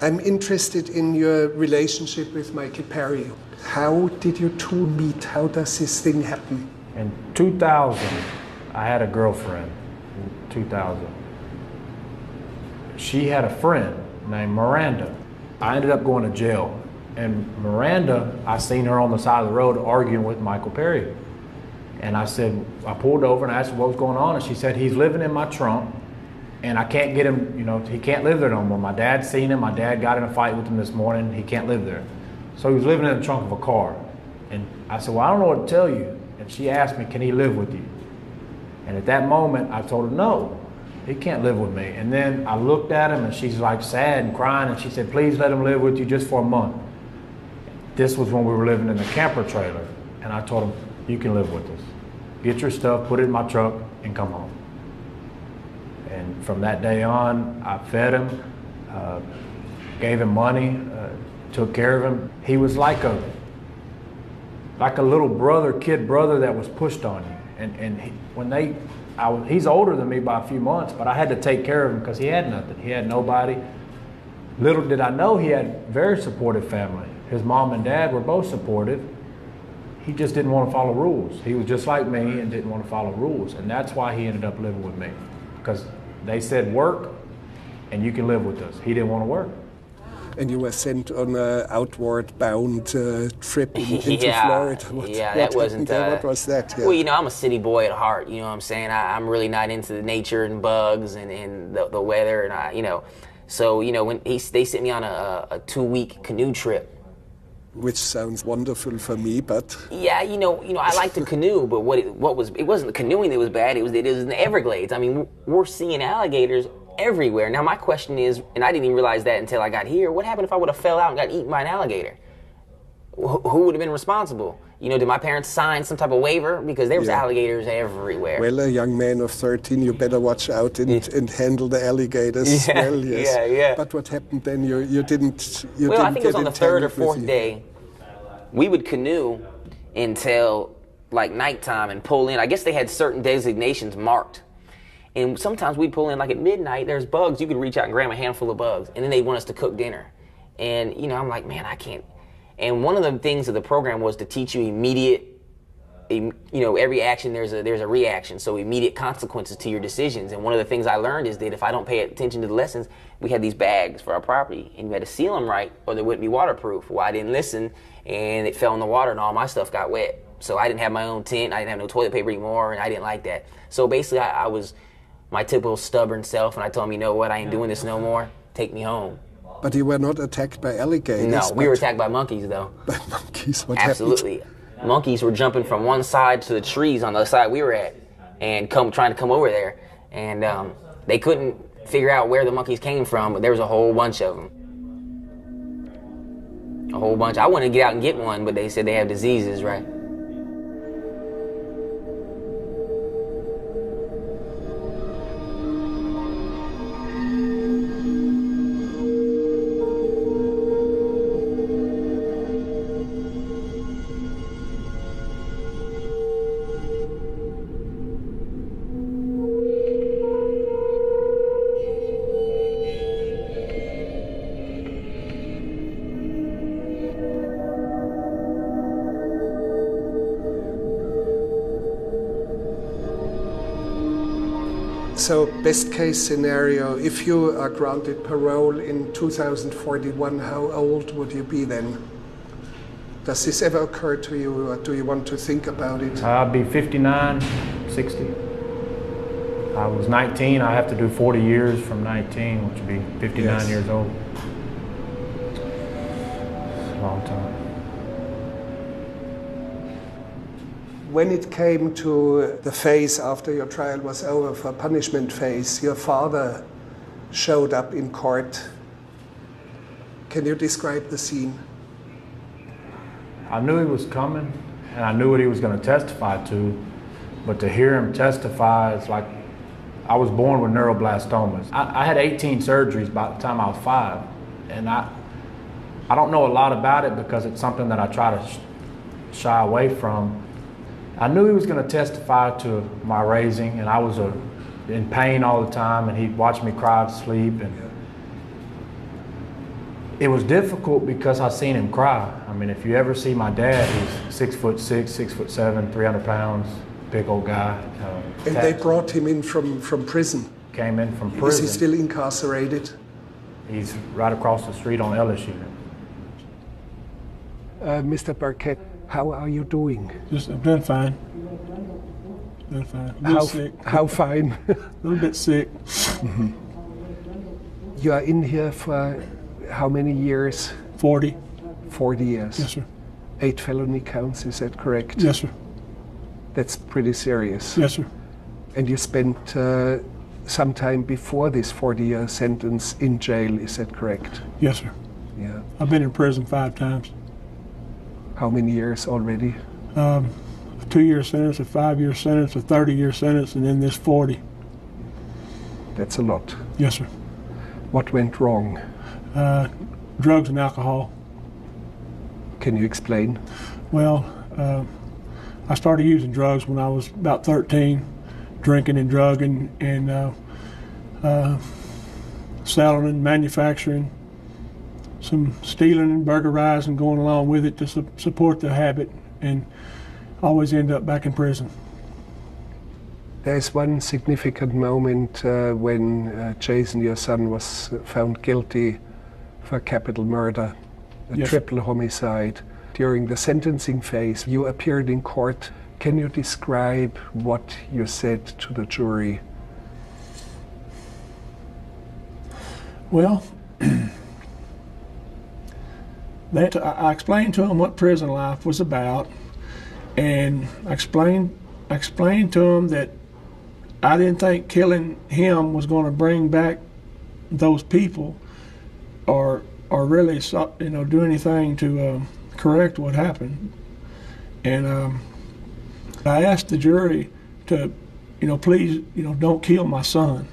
I'm interested in your relationship with Michael Perry. How did you two meet? How does this thing happen? In 2000, I had a girlfriend. In 2000. She had a friend named Miranda. I ended up going to jail. And Miranda, I seen her on the side of the road arguing with Michael Perry. And I pulled over and I asked her what was going on. And she said, he's living in my trunk and I can't get him, you know, he can't live there no more. My dad's seen him. My dad got in a fight with him this morning. He can't live there. So he was living in the trunk of a car. And I said, well, I don't know what to tell you. And she asked me, can he live with you? And at that moment, I told her, no, he can't live with me. And then I looked at him and she's like sad and crying. And she said, please let him live with you just for a month. This was when we were living in the camper trailer. And I told him, you can live with us. Get your stuff, put it in my truck, and come home. And from that day on, I fed him, gave him money, took care of him. He was like a little kid brother that was pushed on you. He's older than me by a few months, but I had to take care of him because he had nothing. He had nobody. Little did I know he had a very supportive family. His mom and dad were both supportive. He just didn't want to follow rules. He was just like me and didn't want to follow rules. And that's why he ended up living with me. Because they said work and you can live with us. He didn't want to work. And you were sent on an outward bound trip into Florida. That wasn't... what was that? Yeah. Well, you know, I'm a city boy at heart, you know what I'm saying? I'm really not into the nature and bugs and the weather. And So, when they sent me on a 2-week canoe trip. Which sounds wonderful for me, but... Yeah, I like to canoe, but it wasn't the canoeing that was bad, it was in the Everglades. I mean, we're seeing alligators everywhere. Now my question is, and I didn't even realize that until I got here, what happened if I would have fell out and got eaten by an alligator? Who would have been responsible? Did my parents sign some type of waiver? Because there was alligators everywhere. Well, a young man of 13, you better watch out and handle the alligators well, yes. Yeah. But what happened then? You didn't I think it was on the third or fourth day. We would canoe until like nighttime and pull in. I guess they had certain designations marked. And sometimes we'd pull in like at midnight, there's bugs. You could reach out and grab a handful of bugs. And then they want us to cook dinner. And, you know, I'm like, man, I can't. And one of the things of the program was to teach you immediate, you know, every action there's a reaction. So immediate consequences to your decisions. And one of the things I learned is that if I don't pay attention to the lessons, we had these bags for our property. And you had to seal them right or they wouldn't be waterproof. Well, I didn't listen and it fell in the water and all my stuff got wet. So I didn't have my own tent. I didn't have no toilet paper anymore and I didn't like that. So basically I was my typical stubborn self, and I told him, you know what, I ain't doing this no more. Take me home. But you were not attacked by alligators? No, we were attacked by monkeys, though. By monkeys? What Absolutely. happened? Monkeys were jumping from one side to the trees on the other side we were at and trying to come over there. And they couldn't figure out where the monkeys came from, but there was a whole bunch of them. A whole bunch. I wanted to get out and get one, but they said they have diseases, right? So, best case scenario, if you are granted parole in 2041, how old would you be then? Does this ever occur to you, or do you want to think about it? I'd be 59, 60. I was 19, I have to do 40 years from 19, which would be 59 years old. It's a long time. When it came to the phase after your trial was over, for punishment phase, your father showed up in court. Can you describe the scene? I knew he was coming, and I knew what he was going to testify to, but to hear him testify, it's like I was born with neuroblastomas. I had 18 surgeries by the time I was 5, and I don't know a lot about it because it's something that I try to shy away from. I knew he was going to testify to my raising, and I was in pain all the time, and he'd watch me cry to sleep. And it was difficult because I seen him cry. I mean, if you ever see my dad, he's 6'6", 6'7", 300 pounds, big old guy. And they brought him in from prison? Came in from prison. Is he still incarcerated? He's right across the street on LSU. Mr. Burkett, how are you doing? I'm doing fine. Doing fine. A little sick. How fine? A little bit sick. Mm-hmm. You are in here for how many years? 40. 40 years? Yes, sir. 8 felony counts, is that correct? Yes, sir. That's pretty serious. Yes, sir. And you spent some time before this 40-year sentence in jail, is that correct? Yes, sir. Yeah. I've been in prison 5 times. How many years already? A 2-year sentence, a 5-year sentence, a 30-year sentence, and then this 40. That's a lot. Yes, sir. What went wrong? Drugs and alcohol. Can you explain? Well, I started using drugs when I was about 13, drinking and drugging and selling and manufacturing. Some stealing and burglarizing going along with it to support the habit, and always end up back in prison. There's one significant moment when Jason, your son, was found guilty for capital murder, a triple homicide. During the sentencing phase, you appeared in court. Can you describe what you said to the jury? Well, I explained to them what prison life was about, and I explained to them that I didn't think killing him was going to bring back those people, or really, do anything to correct what happened. And I asked the jury to, please, don't kill my son.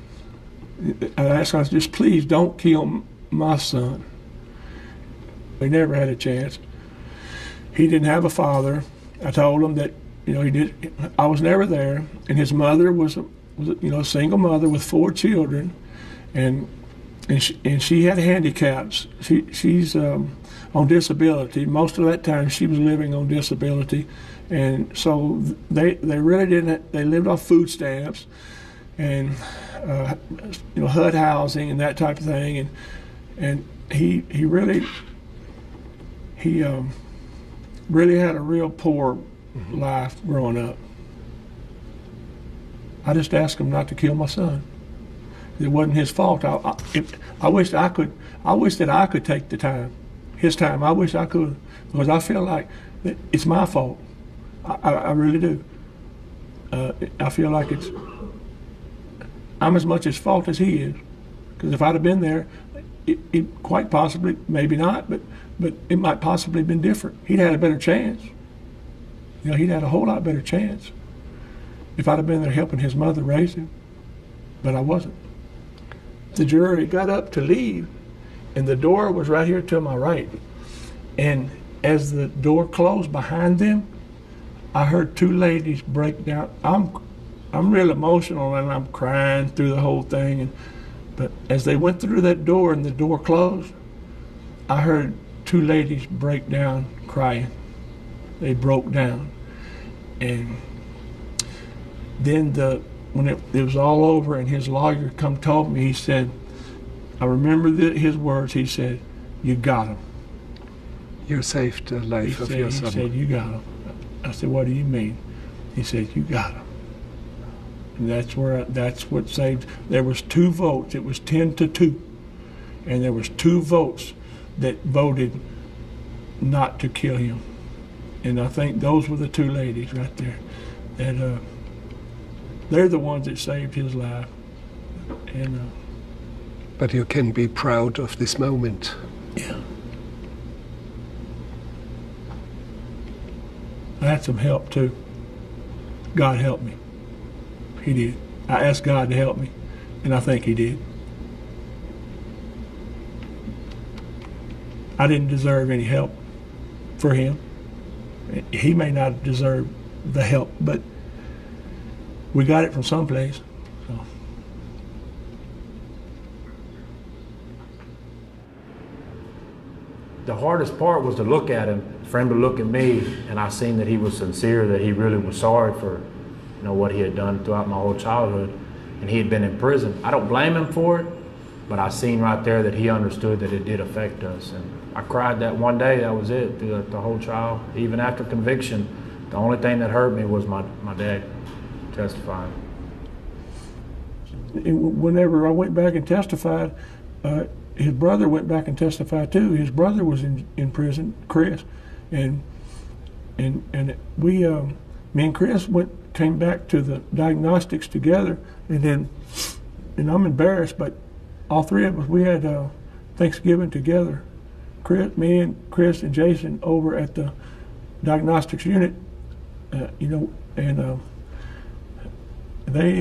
I asked them, just please don't kill my son. He never had a chance. He didn't have a father. I told him that he did. I was never there, and his mother was a single mother with 4 children, and she had handicaps. She's on disability. Most of that time she was living on disability, and so they really didn't. They lived off food stamps, and HUD housing and that type of thing, and he really had a real poor life growing up. I just asked him not to kill my son. It wasn't his fault. I wish that I could take the time, his time. I wish I could, because I feel like it's my fault. I really do. I feel like I'm as much his fault as he is. Because if I'd have been there, it quite possibly, maybe not, but it might possibly have been different. He'd had a better chance. He'd had a whole lot better chance if I'd have been there helping his mother raise him. But I wasn't. The jury got up to leave, and the door was right here to my right. And as the door closed behind them, I heard 2 ladies break down. I'm real emotional, and I'm crying through the whole thing. But as they went through that door and the door closed, I heard 2 ladies break down crying. They broke down. And then when it was all over and his lawyer come told me, he said, I remember his words, he said, "You got him. You saved the life of your son." He said, "You got him." I said, "What do you mean?" He said, "You got him." And that's what saved. There was 2 votes. It was 10-2. And there was 2 votes that voted not to kill him. And I think those were the 2 ladies right there. That they're the ones that saved his life. And but you can be proud of this moment. Yeah. I had some help too. God helped me. He did. I asked God to help me, and I think He did. I didn't deserve any help for him. He may not deserve the help, but we got it from someplace. So. The hardest part was to look at him, for him to look at me, and I seen that he was sincere, that he really was sorry for what he had done throughout my whole childhood, and he had been in prison. I don't blame him for it, but I seen right there that he understood that it did affect us. And I cried that one day. That was it, through the whole trial. Even after conviction, the only thing that hurt me was my dad testifying. Whenever I went back and testified, his brother went back and testified too. His brother was in prison, Chris, and we, me and Chris came back to the diagnostics together, and I'm embarrassed, but all 3 of us, we had Thanksgiving together. Me and Chris and Jason over at the diagnostics unit, and they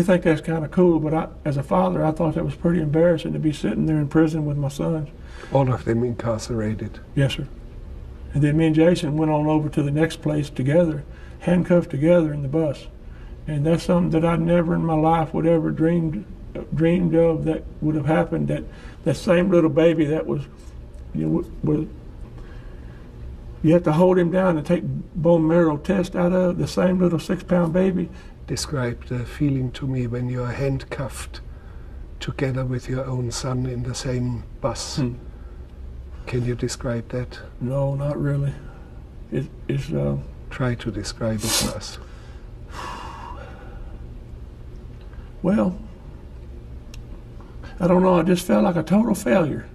think that's kind of cool, but as a father, I thought that was pretty embarrassing to be sitting there in prison with my sons. All of them incarcerated? Yes, sir. And then me and Jason went on over to the next place together, handcuffed together in the bus. And that's something that I never in my life would ever dreamed of that would have happened. That same little baby that was you have to hold him down and take bone marrow test out of, the same little 6-pound baby. Describe the feeling to me when you are handcuffed together with your own son in the same bus. Can you describe that? No, not really. It's Try to describe it for us. Well, I don't know. I just felt like a total failure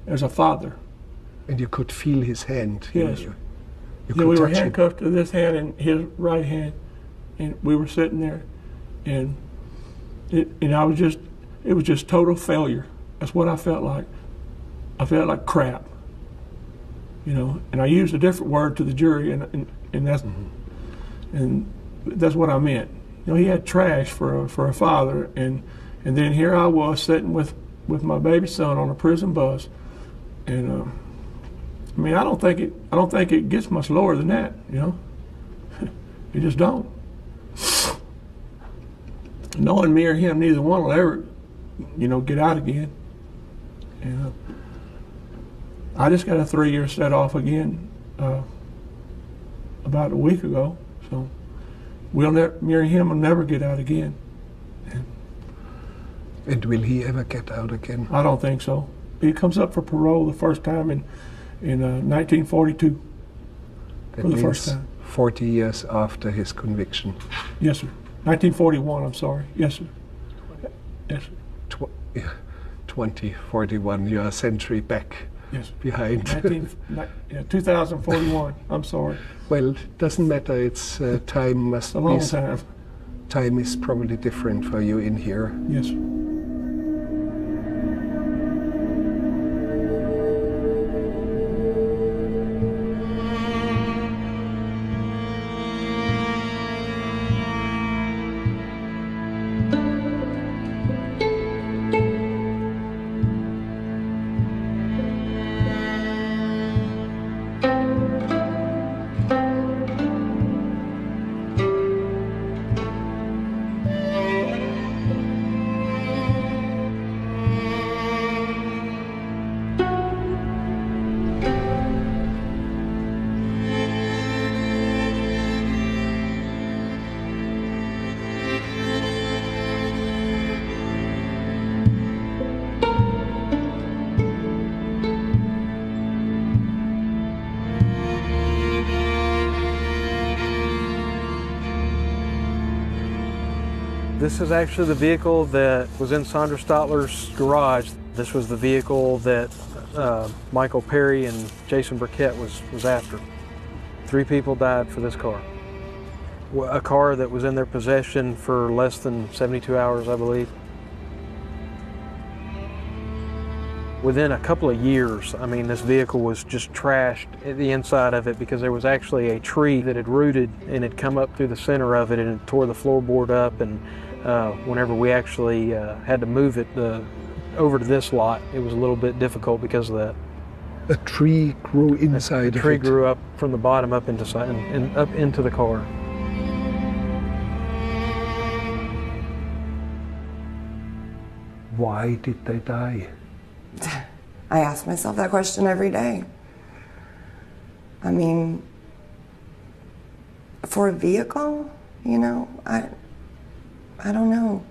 as a father. And you could feel his hand. Yes. You we were handcuffed to this hand and his right hand, and we were sitting there, and it was just total failure. That's what I felt like. I felt like crap, And I used a different word to the jury, and that's and that's what I meant. He had trash for a father, and then here I was sitting with my baby son on a prison bus, and I mean, I don't think it gets much lower than that, you know. You just don't. Knowing me or him, neither one will ever, you know, get out again. You know. I just got a 3-year set off again about a week ago, so me or him will never get out again. And will he ever get out again? I don't think so. He comes up for parole the first time in 1942. That for the means first time. 40 years after his conviction. Yes, sir. 1941, I'm sorry. Yes, sir. Yes, sir. 2041, you're a century back. Yes. Behind. 2041, I'm sorry. Well, it doesn't matter, it's time must a long time. Time is probably different for you in here. Yes. This is actually the vehicle that was in Sandra Stotler's garage. This was the vehicle that Michael Perry and Jason Burkett was after. 3 people died for this car. A car that was in their possession for less than 72 hours, I believe. Within a couple of years, I mean, this vehicle was just trashed at the inside of it because there was actually a tree that had rooted and had come up through the center of it and it tore the floorboard up. And whenever we actually had to move it over to this lot, it was a little bit difficult because of that. A tree grew inside of it? A tree grew up from the bottom up into the car. Why did they die? I ask myself that question every day. I mean, for a vehicle, you know, I don't know.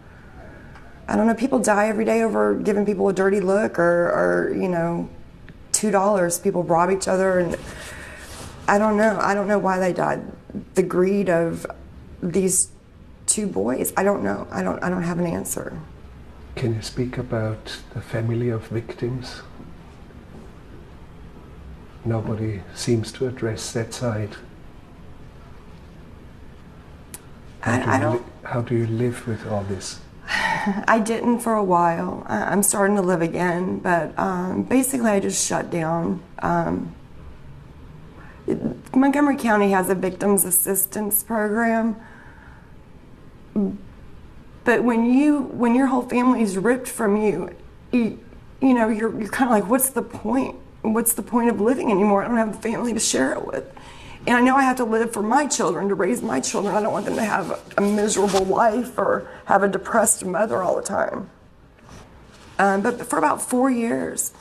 I don't know, people die every day over giving people a dirty look or you know, $2, people rob each other, and I don't know why they died. The greed of these 2 boys, I don't know. I don't have an answer. Can you speak about the family of victims? Nobody seems to address that side. How do you live with all this? I didn't for a while. I'm starting to live again, but basically I just shut down. Montgomery County has a victims assistance program, but when your whole family is ripped from you, you know, you're kind of like, what's the point? What's the point of living anymore? I don't have a family to share it with. And I know I have to live for my children, to raise my children. I don't want them to have a miserable life or have a depressed mother all the time. But for about 4 years,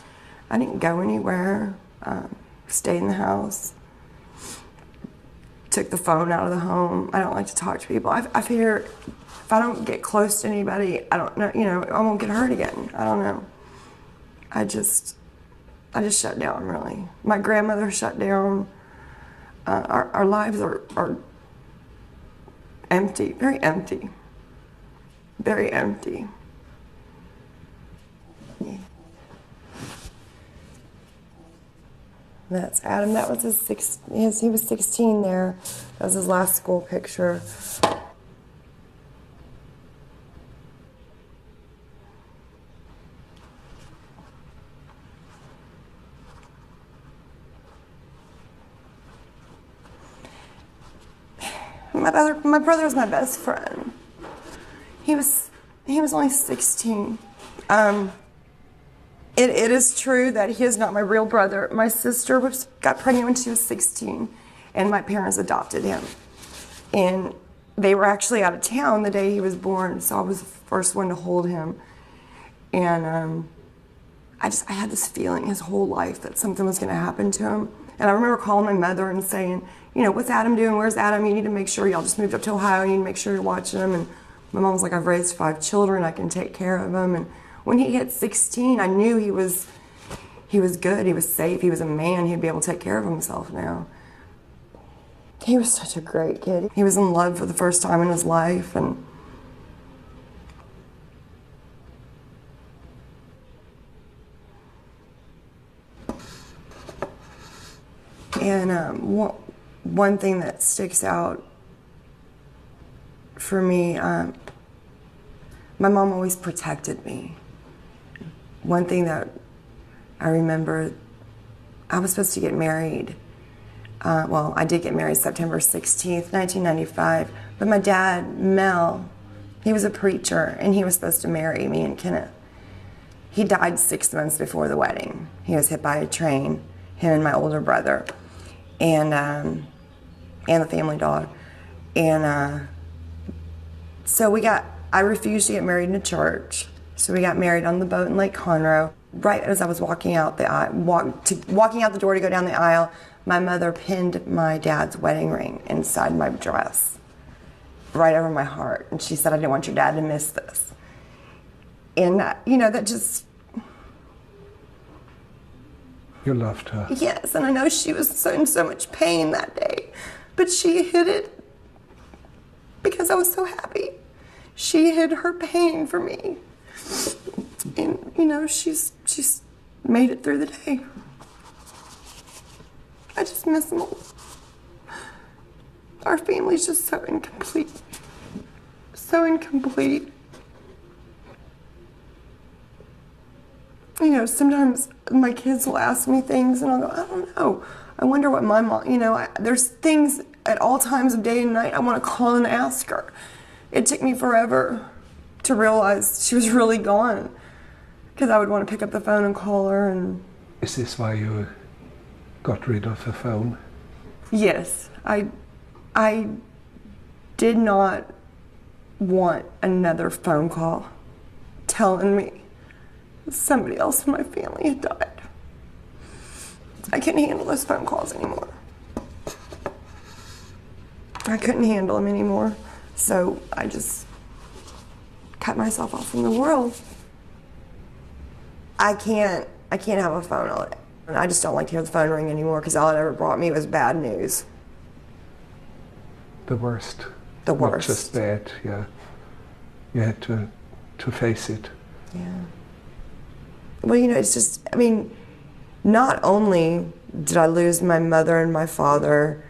I didn't go anywhere, stayed in the house, took the phone out of the home. I don't like to talk to people. I figure if I don't get close to anybody, I don't know, you know, I won't get hurt again. I don't know. I just shut down, really. My grandmother shut down. Our lives are empty, very empty. Very empty. Yeah. That's Adam. That was he was 16 there. That was his last school picture. My brother was my best friend. He was only 16. It is true that he is not my real brother. My sister got pregnant when she was 16, and my parents adopted him. And they were actually out of town the day he was born, so I was the first one to hold him. And I had this feeling his whole life that something was going to happen to him. And I remember calling my mother and saying, you know, what's Adam doing? Where's Adam? You need to make sure, y'all just moved up to Ohio. You need to make sure you're watching him. And my mom was like, I've raised 5 children. I can take care of him. And when he hit 16, I knew he was good. He was safe. He was a man. He'd be able to take care of himself now. He was such a great kid. He was in love for the first time in his life. And one thing that sticks out for me, my mom always protected me. One thing that I remember, I was supposed to get married. Well, I did get married September 16th, 1995. But my dad, Mel, he was a preacher, and he was supposed to marry me and Kenneth. He died 6 months before the wedding. He was hit by a train, him and my older brother, and the family dog. And so I refused to get married in a church. So we got married on the boat in Lake Conroe. Right as I was walking out the aisle, walking out the door to go down the aisle, my mother pinned my dad's wedding ring inside my dress, right over my heart. And she said, I didn't want your dad to miss this. And, you know, that just... You loved her. Yes, and I know she was in so much pain that day, but she hid it because I was so happy. She hid her pain for me. And, you know, she's made it through the day. I just miss them all. Our family's just so incomplete. So incomplete. You know, sometimes my kids will ask me things and I'll go, I don't know. I wonder what my mom, you know, there's things at all times of day and night I want to call and ask her. It took me forever to realize she was really gone, because I would want to pick up the phone and call her. And is this why you got rid of the phone? Yes, I did not want another phone call telling me somebody else in my family had died. I couldn't handle those phone calls anymore. I couldn't handle them anymore, so I just cut myself off from the world. I can't have a phone all day. And I just don't like to hear the phone ring anymore, because all it ever brought me was bad news. The worst. The worst. Not just bad, yeah. You had to face it. Yeah. Well, you know, it's just, I mean, not only did I lose my mother and my father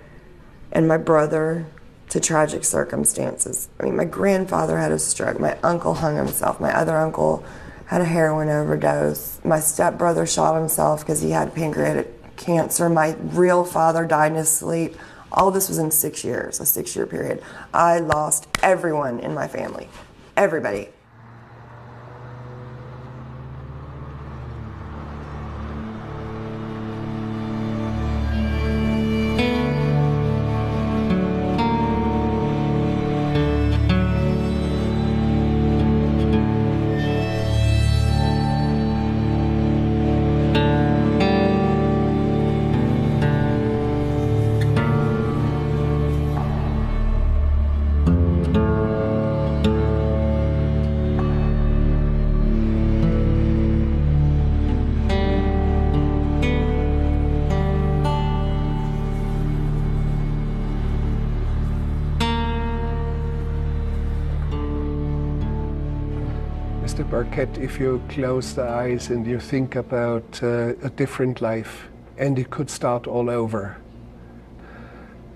and my brother to tragic circumstances. I mean, my grandfather had a stroke. My uncle hung himself. My other uncle had a heroin overdose. My stepbrother shot himself because he had pancreatic cancer. My real father died in his sleep. All this was in 6 years, a 6-year period. I lost everyone in my family. Everybody. Mr. Burkett, if you close the eyes and you think about a different life and it could start all over,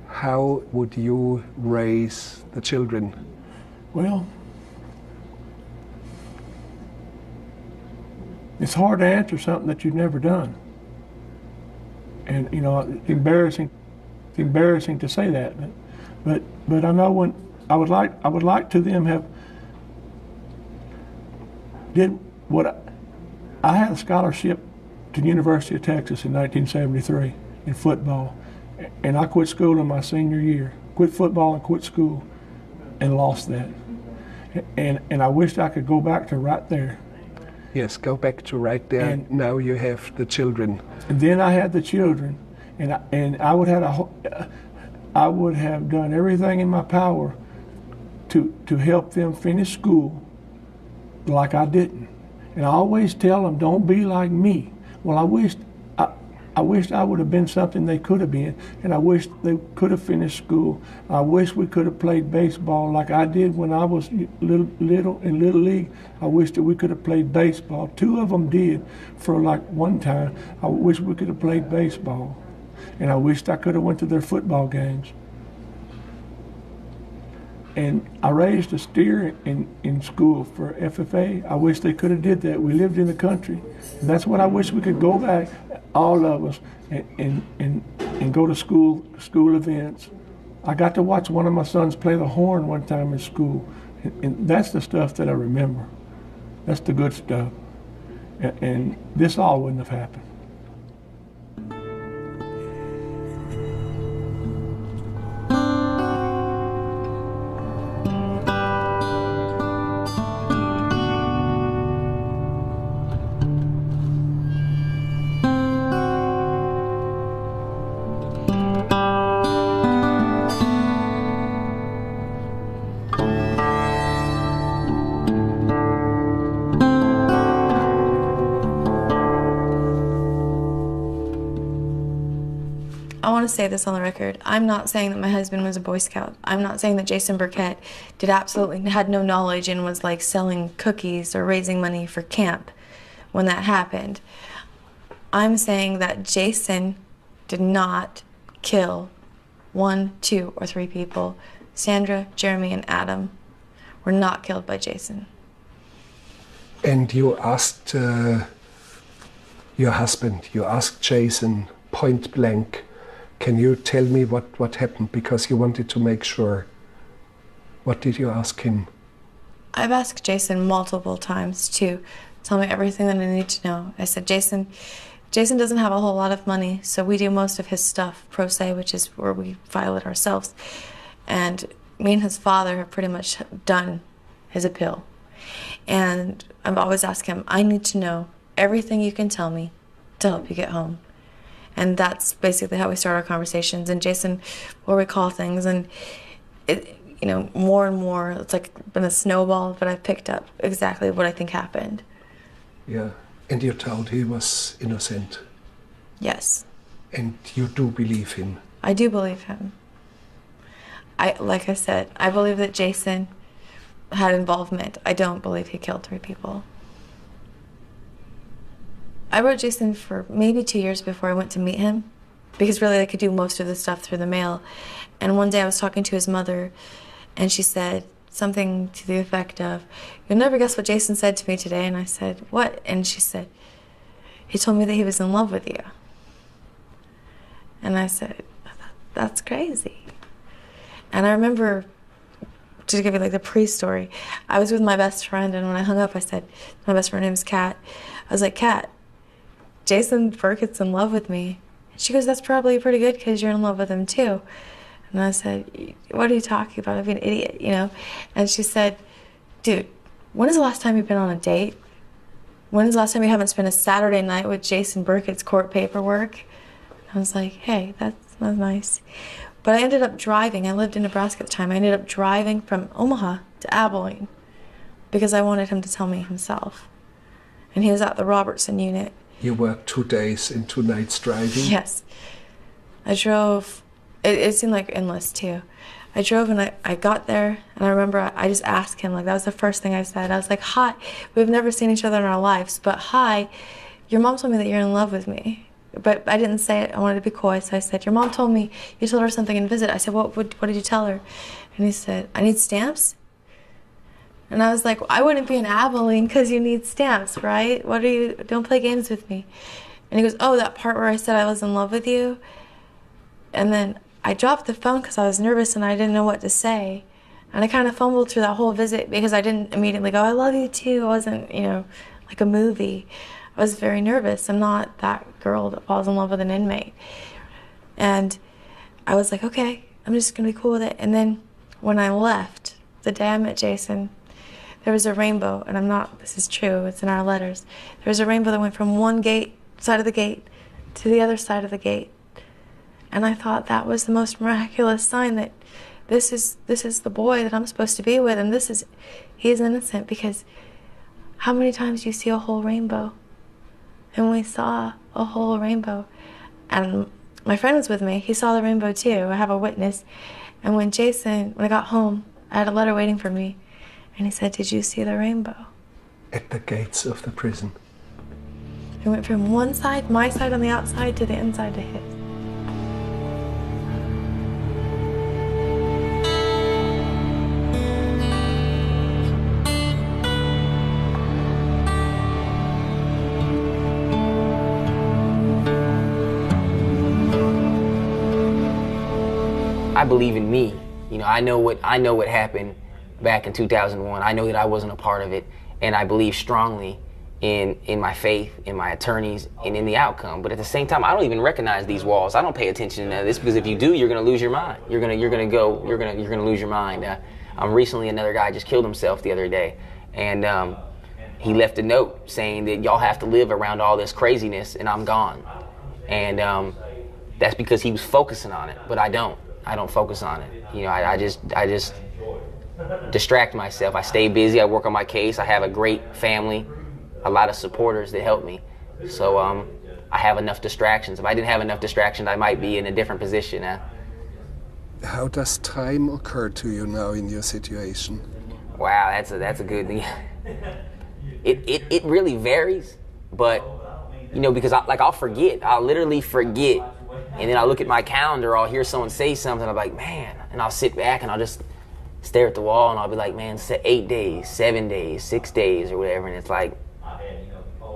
how would you raise the children? Well, it's hard to answer something that you've never done. And, you know, it's embarrassing to say that, but I know when I would like to them have did what I had a scholarship to the University of Texas in 1973 in football, and I quit school in my senior year. Quit football and quit school, and lost that. And I wished I could go back to right there. Yes, go back to right there. And now you have the children. And then I had the children, and I would have done everything in my power to help them finish school, like I didn't. And I always tell them, don't be like me. Well, I wished I would have been something they could have been, and I wish they could have finished school. I wish we could have played baseball like I did when I was little in Little League. I wish that we could have played baseball. 2 of them did for like one time. I wish we could have played baseball, and I wished I could have went to their football games. And I raised a steer in school for FFA. I wish they could have did that. We lived in the country. And that's what I wish we could go back, all of us, and go to school events. I got to watch one of my sons play the horn one time in school. And that's the stuff that I remember. That's the good stuff. And this all wouldn't have happened. I want to say this on the record. I'm not saying that my husband was a Boy Scout. I'm not saying that Jason Burkett had no knowledge and was like selling cookies or raising money for camp when that happened. I'm saying that Jason did not kill 1, 2, or 3 people. Sandra, Jeremy, and Adam were not killed by Jason. And you asked your husband, you asked Jason point blank, can you tell me what happened? Because you wanted to make sure. What did you ask him? I've asked Jason multiple times to tell me everything that I need to know. I said, Jason doesn't have a whole lot of money, so we do most of his stuff pro se, which is where we file it ourselves. And me and his father have pretty much done his appeal. And I've always asked him, I need to know everything you can tell me to help you get home. And that's basically how we start our conversations. And Jason will recall things, and more and more, it's like been a snowball, but I picked up exactly what I think happened. Yeah, and you told he was innocent. Yes. And you do believe him? I do believe him. Like I said, I believe that Jason had involvement. I don't believe he killed 3 people. I wrote Jason for maybe 2 years before I went to meet him, because really I could do most of the stuff through the mail. And one day I was talking to his mother, and she said something to the effect of, "You'll never guess what Jason said to me today." And I said, "What?" And she said, "He told me that he was in love with you." And I said, "That's crazy." And I remember, to give you like the pre-story, I was with my best friend, and when I hung up, I said, my best friend name's Kat. I was like, "Kat, Jason Burkett's in love with me." And she goes, "That's probably pretty good because you're in love with him too." And I said, "What are you talking about? I'd be an idiot, you know?" And she said, "Dude, when is the last time you've been on a date? When is the last time you haven't spent a Saturday night with Jason Burkett's court paperwork?" And I was like, "Hey, that's nice." But I ended up driving. I lived in Nebraska at the time. I ended up driving from Omaha to Abilene because I wanted him to tell me himself. And he was at the Robertson unit. You worked 2 days and 2 nights driving? Yes. I drove. It seemed like endless, too. I drove, and I got there, and I remember I just asked him, like, that was the first thing I said. I was like, "Hi, we've never seen each other in our lives, but hi, your mom told me that you're in love with me." But I didn't say it. I wanted to be coy, so I said, "Your mom told me you told her something in visit." I said, what did you tell her?" And he said, "I need stamps." And I was like, "I wouldn't be in Abilene because you need stamps, right? Don't play games with me." And he goes, "Oh, that part where I said I was in love with you?" And then I dropped the phone because I was nervous and I didn't know what to say. And I kind of fumbled through that whole visit because I didn't immediately go, "I love you too." It wasn't, like a movie. I was very nervous. I'm not that girl that falls in love with an inmate. And I was like, okay, I'm just gonna be cool with it. And then when I left, the day I met Jason, there was a rainbow, and this is true, it's in our letters. There was a rainbow that went from one side of the gate to the other side of the gate. And I thought that was the most miraculous sign that this is the boy that I'm supposed to be with, and he's innocent, because how many times do you see a whole rainbow? And we saw a whole rainbow. And my friend was with me. He saw the rainbow too. I have a witness. And when I got home, I had a letter waiting for me. And he said, "Did you see the rainbow?" At the gates of the prison. It went from one side, my side on the outside, to the inside to his. I believe in me. I know what happened back in 2001. I know that I wasn't a part of it, and I believe strongly in my faith, in my attorneys, and in the outcome. But at the same time, I don't even recognize these walls. I don't pay attention to this, because if you do, you're going to lose your mind. You're going to lose your mind. Recently, another guy just killed himself the other day, and he left a note saying that y'all have to live around all this craziness, and I'm gone. And that's because he was focusing on it, but I don't focus on it. I just distract myself. I stay busy. I work on my case. I have a great family, a lot of supporters that help me. So I have enough distractions. If I didn't have enough distractions, I might be in a different position. How does time occur to you now in your situation? Wow, that's a good thing. It really varies, but because I'll forget. I'll literally forget. And then I look at my calendar, I'll hear someone say something, I'm like, man, and I'll sit back and I'll just stare at the wall, and I'll be like, man, 8 days, 7 days, 6 days, or whatever, and it's like,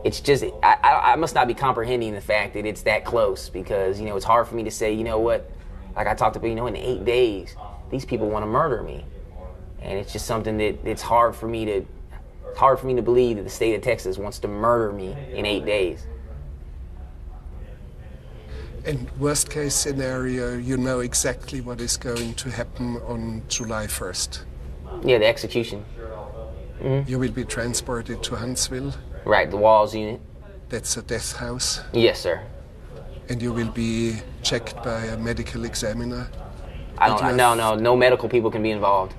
it's just, I must not be comprehending the fact that it's that close, because, it's hard for me to say, what, like I talked about, in 8 days, these people want to murder me, and it's just something that it's hard for me to believe that the state of Texas wants to murder me in 8 days. And worst case scenario, you know exactly what is going to happen on July 1st. Yeah, the execution. Mm-hmm. You will be transported to Huntsville. Right, the Walls unit. That's a death house. Yes, sir. And you will be checked by a medical examiner. No medical people can be involved.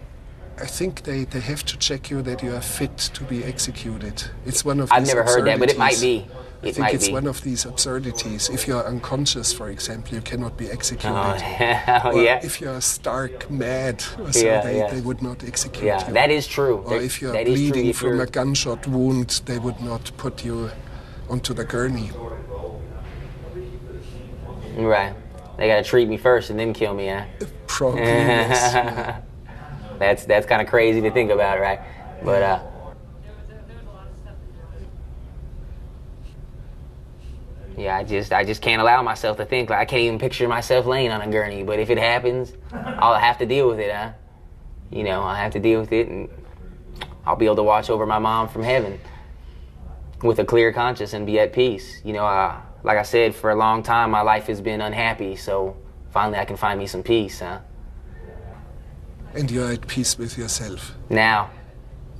I think they have to check you that you are fit to be executed. It's one of I've these never heard that, but it might be. I think it's one of these absurdities. If you're unconscious, for example, you cannot be executed. Or yeah. if you're stark mad, or so they would not execute you. That is true. Or if you're bleeding from a gunshot wound, they would not put you onto the gurney. Right. They got to treat me first and then kill me, yeah? Probably, yes. That's kind of crazy to think about, right? But yeah, I just can't allow myself to think. Like, I can't even picture myself laying on a gurney. But if it happens, I'll have to deal with it, huh? I'll have to deal with it, and I'll be able to watch over my mom from heaven with a clear conscience and be at peace. Like I said, for a long time, my life has been unhappy. So finally, I can find me some peace, huh? And you're at peace with yourself? Now.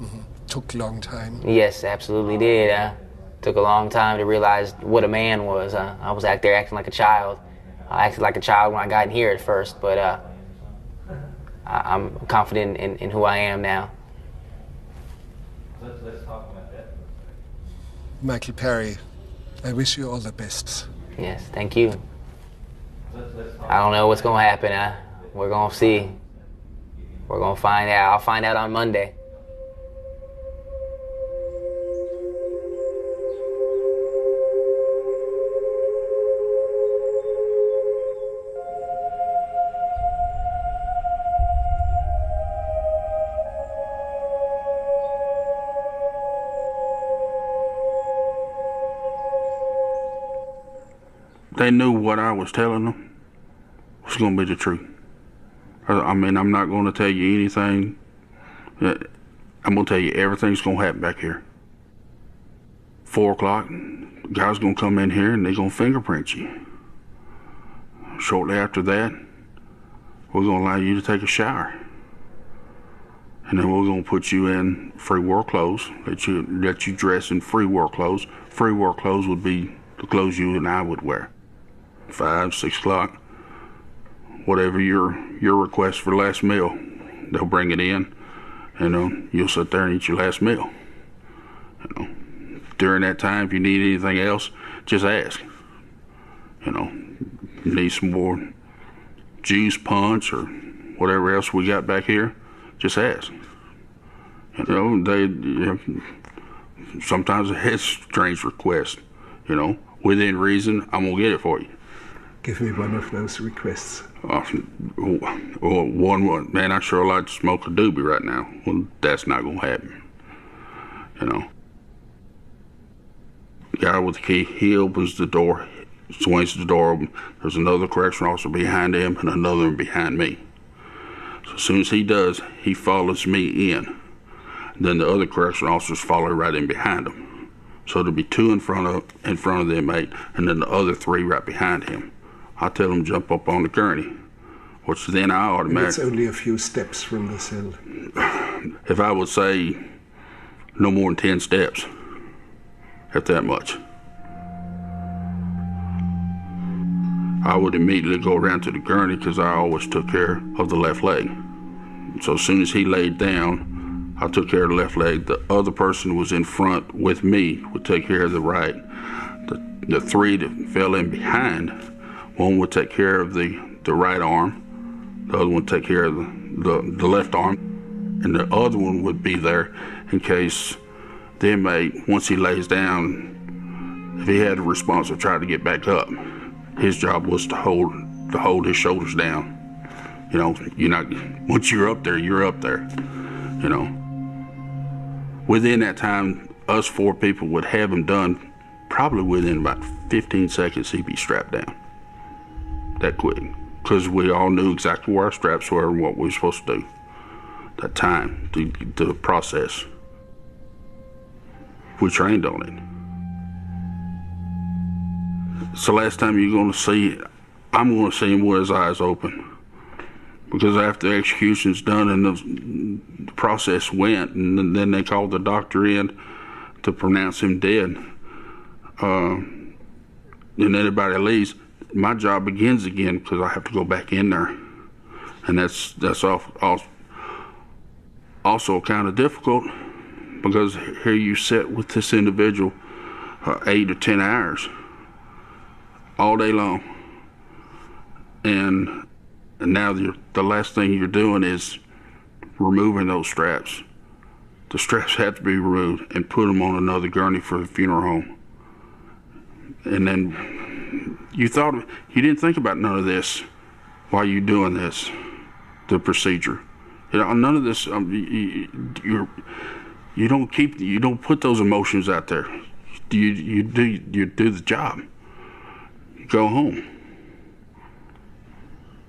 Mm-hmm. Took a long time? Yes, absolutely did. Took a long time to realize what a man was. I was acting like a child. I acted like a child when I got in here at first, but I'm confident in who I am now. Let's talk about that. Michael Perry, I wish you all the best. Yes, thank you. I don't know what's going to happen. We're going to see. We're going to find out. I'll find out on Monday. They knew what I was telling them was going to be the truth. I'm not going to tell you anything. I'm going to tell you everything's going to happen back here. 4 o'clock, the guy's gonna come in here and they're gonna fingerprint you. Shortly after that, we're gonna allow you to take a shower. And then we're gonna put you in free work clothes, let you dress in free work clothes. Free work clothes would be the clothes you and I would wear. 5, 6 o'clock, whatever your request for last meal, they'll bring it in, and you'll sit there and eat your last meal. During that time, if you need anything else, just ask. You need some more juice, punch, or whatever else we got back here, just ask. Sometimes it has strange requests. Within reason, I'm gonna get it for you. Give me one of those requests. One, man, I sure like to smoke a doobie right now. Well, that's not gonna happen. Guy with the key, he opens the door, swings the door open. There's another correctional officer behind him and another one behind me. So as soon as he does, he follows me in. Then the other correctional officers follow right in behind him. So there'll be 2 in front of the inmate, and then the other 3 right behind him. I tell them jump up on the gurney, which then I automatically. It's only a few steps from the cell. If I would say no more than 10 steps, if that much, I would immediately go around to the gurney because I always took care of the left leg. So as soon as he laid down, I took care of the left leg. The other person who was in front with me would take care of the right. The 3 that fell in behind, one would take care of the right arm, the other one would take care of the left arm, and the other one would be there in case the inmate, once he lays down, if he had a response to try to get back up, his job was to hold his shoulders down. Once you're up there, you're up there. Within that time, us 4 people would have him done. Probably within about 15 seconds, he'd be strapped down. That quick, because we all knew exactly where our straps were and what we were supposed to do. That time, the process. We trained on it. It's the last time you're going to see, I'm going to see him with his eyes open. Because after the execution's done and the process went, and then they called the doctor in to pronounce him dead, and everybody leaves, my job begins again because I have to go back in there. And that's also kind of difficult because here you sit with this individual 8 or 10 hours all day long. And now the last thing you're doing is removing those straps. The straps have to be removed and put them on another gurney for the funeral home. And then you didn't think about none of this while you're doing this, the procedure. None of this. You don't put those emotions out there. You do the job. You go home.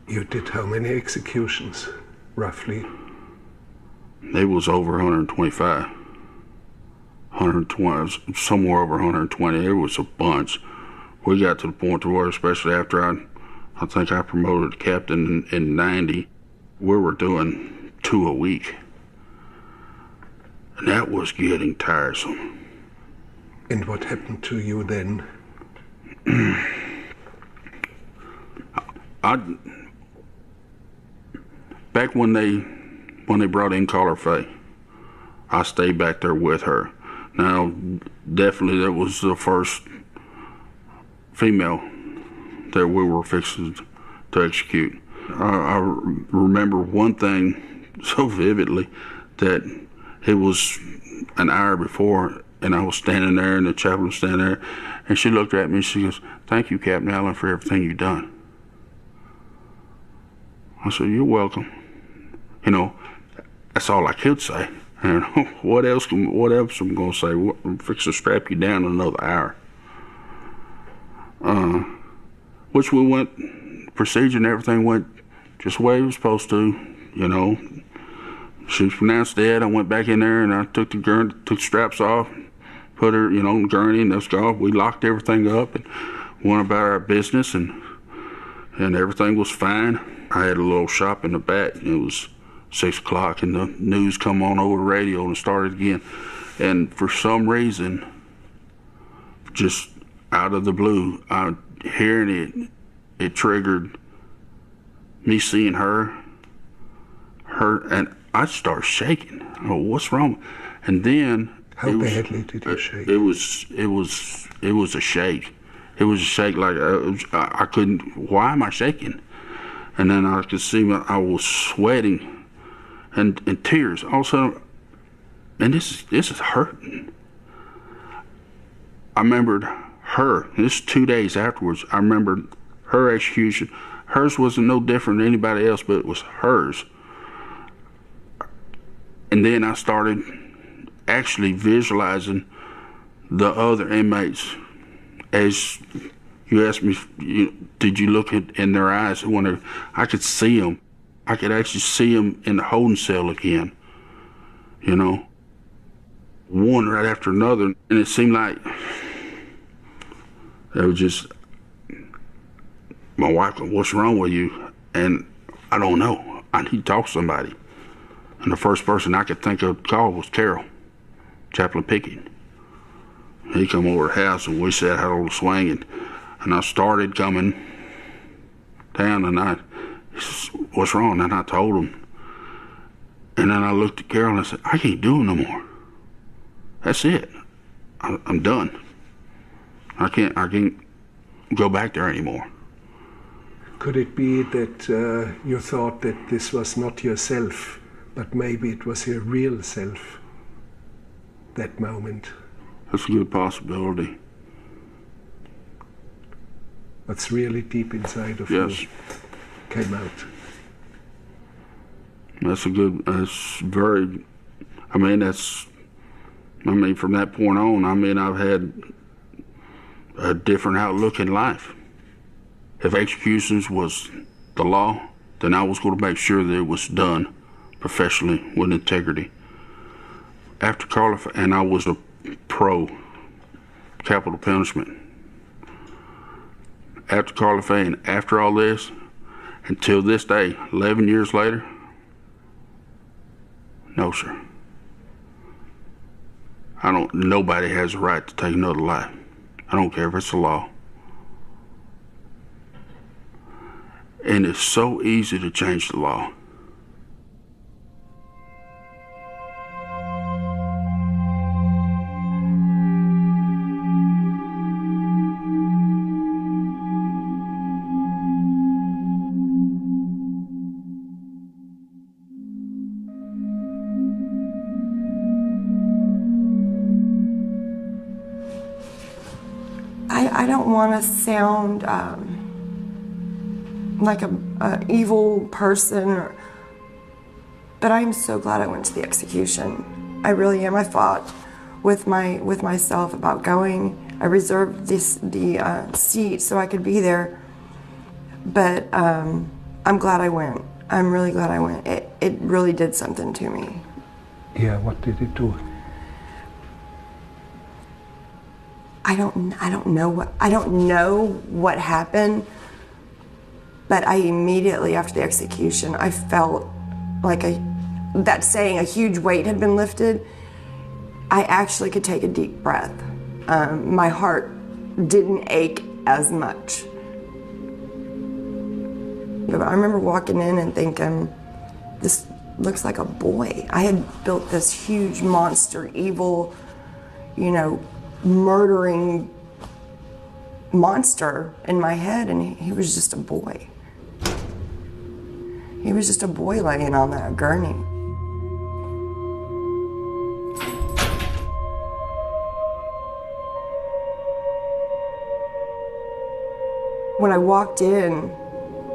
You did how many executions, roughly? It was over 125. 120, somewhere over 120. It was a bunch. We got to the point where, especially after I think I promoted to captain in 90, we were doing 2 a week. And that was getting tiresome. And what happened to you then? Back when they brought in Caller Faye, I stayed back there with her. Now, definitely that was the first female that we were fixing to execute. I remember one thing so vividly, that it was an hour before, and I was standing there, and the chaplain was standing there, and she looked at me and she goes, "Thank you, Captain Allen, for everything you've done." I said, "You're welcome." That's all I could say. What else am I going to say? I'm fixing to strap you down another hour. Which we went, procedure and everything went just the way it was supposed to, She was pronounced dead. I went back in there and I took the straps off, put her, on the gurney, and let's go. We locked everything up and went about our business, and everything was fine. I had a little shop in the back. It was 6 o'clock, and the news come on over the radio and started again. And for some reason, just out of the blue, hearing it triggered me seeing her, and I started shaking. Oh, what's wrong? And then how badly did you shake? It was a shake. It was a shake like I couldn't. Why am I shaking? And then I could see I was sweating, and tears. All of a sudden, and this is hurting. I remembered her. This 2 days afterwards. I remembered her execution. Hers wasn't no different than anybody else, but it was hers. And then I started actually visualizing the other inmates. As you asked me, did you look in their eyes? I could see them. I could actually see them in the holding cell again. One right after another. And it seemed like they were just, my wife, what's wrong with you? And I don't know. I need to talk to somebody. And the first person I could think of to call was Carol, Chaplain Pickett. He come over to the house and we sat out on the swing, and I started coming down, and he said, what's wrong? And I told him. And then I looked at Carol and I said, I can't do it no more. That's it. I'm done. I can't go back there anymore. Could it be that you thought that this was not yourself, but maybe it was your real self, that moment? That's a good possibility. What's really deep inside of you came out. From that point on, I've had a different outlook in life. If executions was the law, then I was going to make sure that it was done professionally with integrity. After Carla, and I was a pro capital punishment. After Carla Faye, and after all this, until this day, 11 years later, no, sir. Nobody has a right to take another life. I don't care if it's the law. And it's so easy to change the law. I don't want to sound like an evil person, but I'm so glad I went to the execution. I really am. I fought with myself about going. I reserved the seat so I could be there, but I'm glad I went. I'm really glad I went. It really did something to me. Yeah, what did it do? I don't know what happened, but I immediately after the execution, I felt like that saying, a huge weight had been lifted. I actually could take a deep breath. My heart didn't ache as much. But I remember walking in and thinking, this looks like a boy. I had built this huge monster, evil, murdering monster in my head, and he was just a boy. He was just a boy laying on that gurney. When I walked in,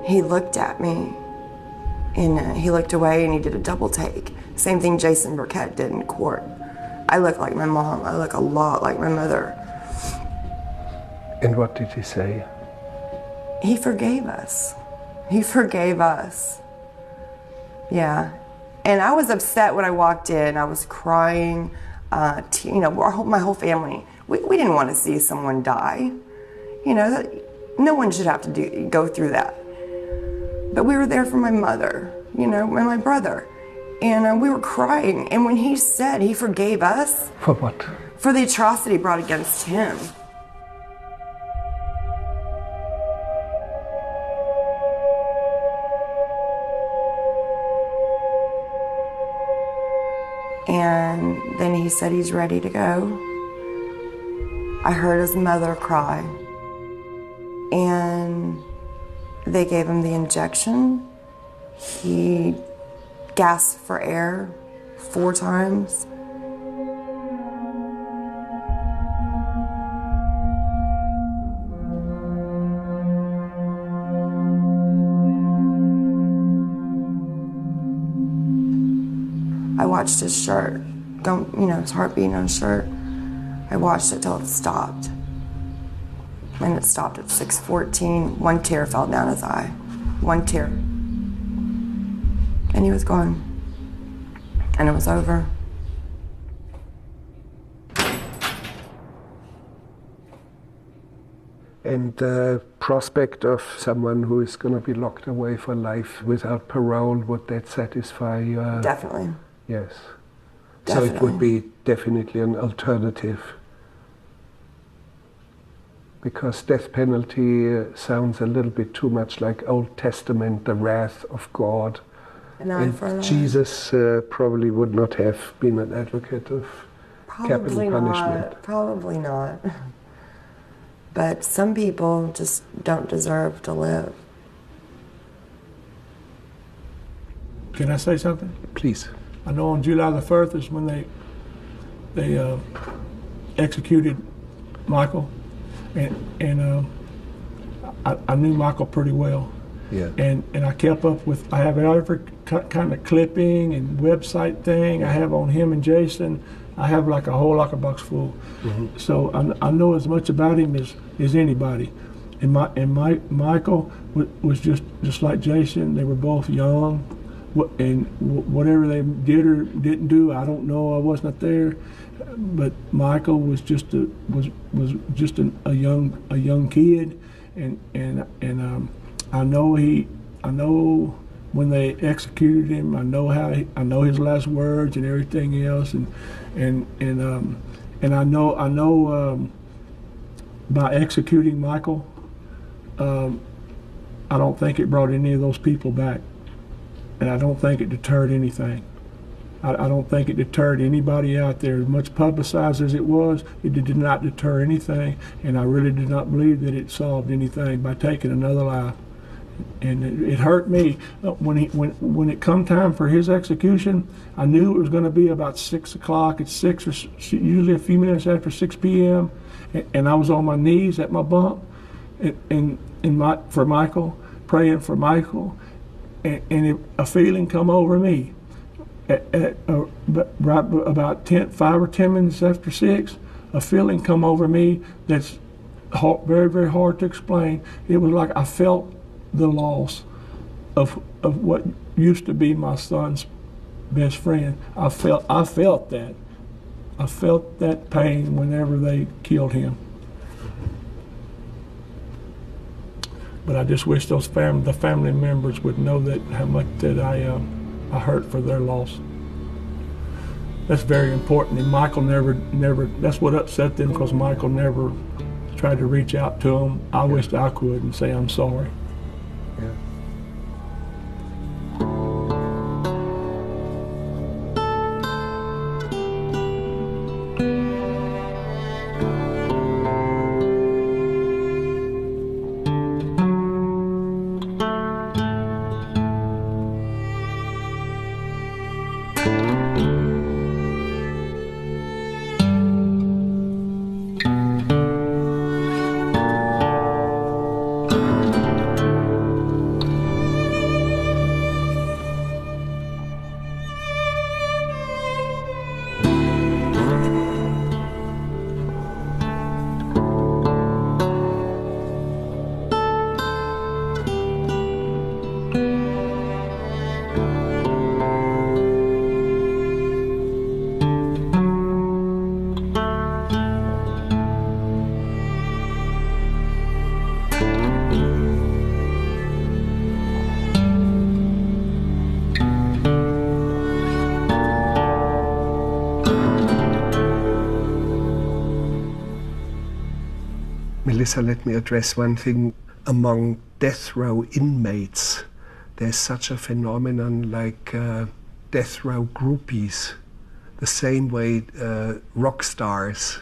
he looked at me, and he looked away and he did a double take. Same thing Jason Burkett did in court. I look like my mom. I look a lot like my mother. And what did he say? He forgave us. He forgave us. Yeah. And I was upset when I walked in. I was crying. my whole family. We didn't want to see someone die. No one should have to go through that. But we were there for my mother, and my brother. And we were crying. And when he said he forgave us. For what? For the atrocity brought against him. And then he said he's ready to go. I heard his mother cry. And they gave him the injection. He gasped for air 4 times. I watched his shirt, his heart beating on his shirt. I watched it till it stopped. And it stopped at 6:14. 1 tear fell down his eye. 1 tear. And he was gone. And it was over. And the prospect of someone who is going to be locked away for life without parole, would that satisfy you? Definitely. Yes. Definitely. So it would be definitely an alternative. Because death penalty sounds a little bit too much like Old Testament, the wrath of God. And Jesus probably would not have been an advocate of capital punishment. Probably not. But some people just don't deserve to live. Can I say something? Please. I know on July the 1st is when they executed Michael, and I knew Michael pretty well. Yeah. And I kept up with, I have every kind of clipping and website thing I have on him and Jason. I have like a whole locker box full. Mm-hmm. So I know as much about him as anybody. And Michael was just like Jason. They were both young, and whatever they did or didn't do, I don't know. I wasn't there. But Michael was just a young kid, and I know when they executed him, I know his last words and everything else, and I know by executing Michael, I don't think it brought any of those people back, and I don't think it deterred anything. I don't think it deterred anybody out there. As much publicized as it was, it did not deter anything, and I really did not believe that it solved anything by taking another life. And it hurt me when it come time for his execution. I knew it was going to be about 6 o'clock. It's 6 or usually a few minutes after 6 p.m. And I was on my knees at my bunk, for Michael, praying for Michael, and a feeling come over me. Right about 5 or 10 minutes after 6, a feeling come over me that's very, very hard to explain. It was like I felt the loss of what used to be my son's best friend. I felt that. I felt that pain whenever they killed him. But I just wish the family members would know that how much that I hurt for their loss. That's very important. And Michael never. That's what upset them, because Michael never tried to reach out to them. I wished I could and say I'm sorry. Yeah. Melissa, let me address one thing. Among death row inmates, there's such a phenomenon like death row groupies, the same way rock stars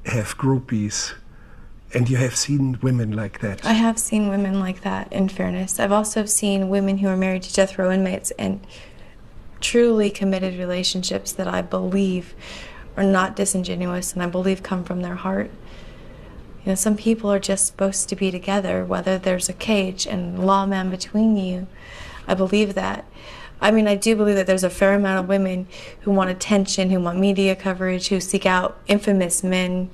have groupies. And you have seen women like that? I have seen women like that, in fairness. I've also seen women who are married to death row inmates and truly committed relationships that I believe are not disingenuous and I believe come from their heart. You know, some people are just supposed to be together, whether there's a cage and lawman between you. I believe that. I mean, I do believe that there's a fair amount of women who want attention, who want media coverage, who seek out infamous men.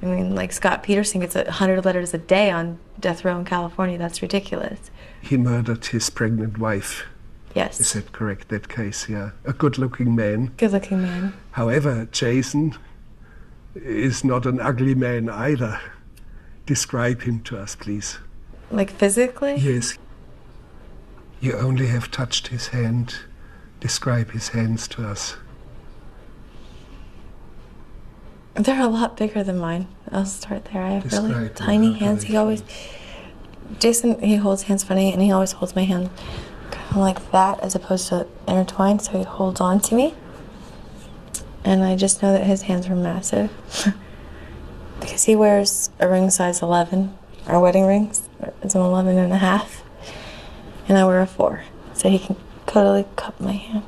I mean, like Scott Peterson gets 100 letters a day on death row in California. That's ridiculous. He murdered his pregnant wife. Yes. Is that correct, that case? Yeah. A good-looking man. Good-looking man. However, Jason is not an ugly man either. Describe him to us, please. Like physically? Yes. You only have touched his hand. Describe his hands to us. They're a lot bigger than mine. I'll start there. I have Describe really tiny hands. Jason, he holds hands funny, and he always holds my hand kind of like that as opposed to intertwined, so he holds on to me. And I just know that his hands are massive. Because he wears a ring size 11, our wedding rings. It's an 11 and a half. And I wear a 4, so he can totally cup my hand.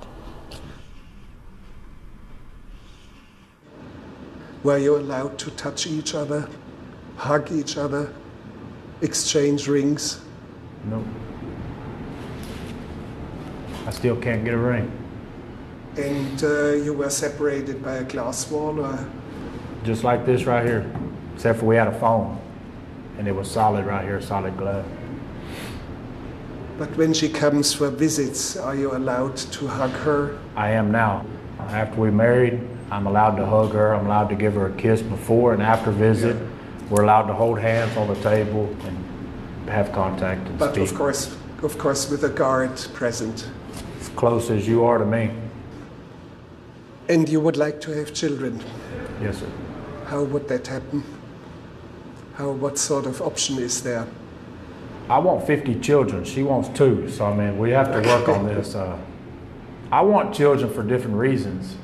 Were you allowed to touch each other, hug each other, exchange rings? No. I still can't get a ring. And you were separated by a glass wall, or? Just like this right here, except for we had a phone, and it was solid right here, solid glass. But when she comes for visits, are you allowed to hug her? I am now. After we married, I'm allowed to hug her. I'm allowed to give her a kiss before and after visit. Yeah. We're allowed to hold hands on the table and have contact and but speak. But of course, with a guard present. As close as you are to me. And you would like to have children? Yes, sir. How would that happen? What sort of option is there? I want 50 children. She wants 2. So, I mean, we have to work on this. I want children for different reasons.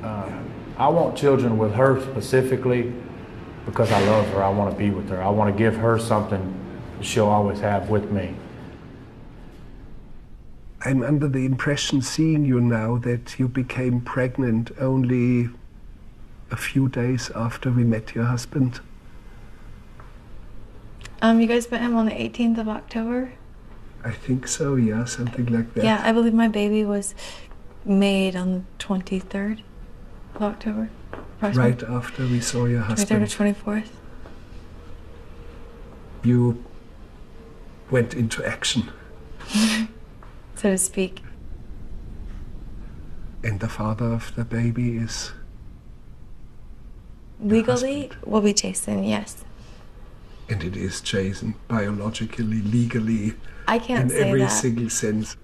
I want children with her specifically because I love her. I want to be with her. I want to give her something she'll always have with me. I'm under the impression, seeing you now, that you became pregnant only a few days after we met your husband. You guys met him on the 18th of October? I think so, yeah, something like that. Yeah, I believe my baby was made on the 23rd of October. Right after we saw your husband. 23rd or 24th. You went into action. So to speak. And the father of the baby is? Legally, will be Jason, yes. And it is Jason, biologically, legally, I can't in say every that. single sense.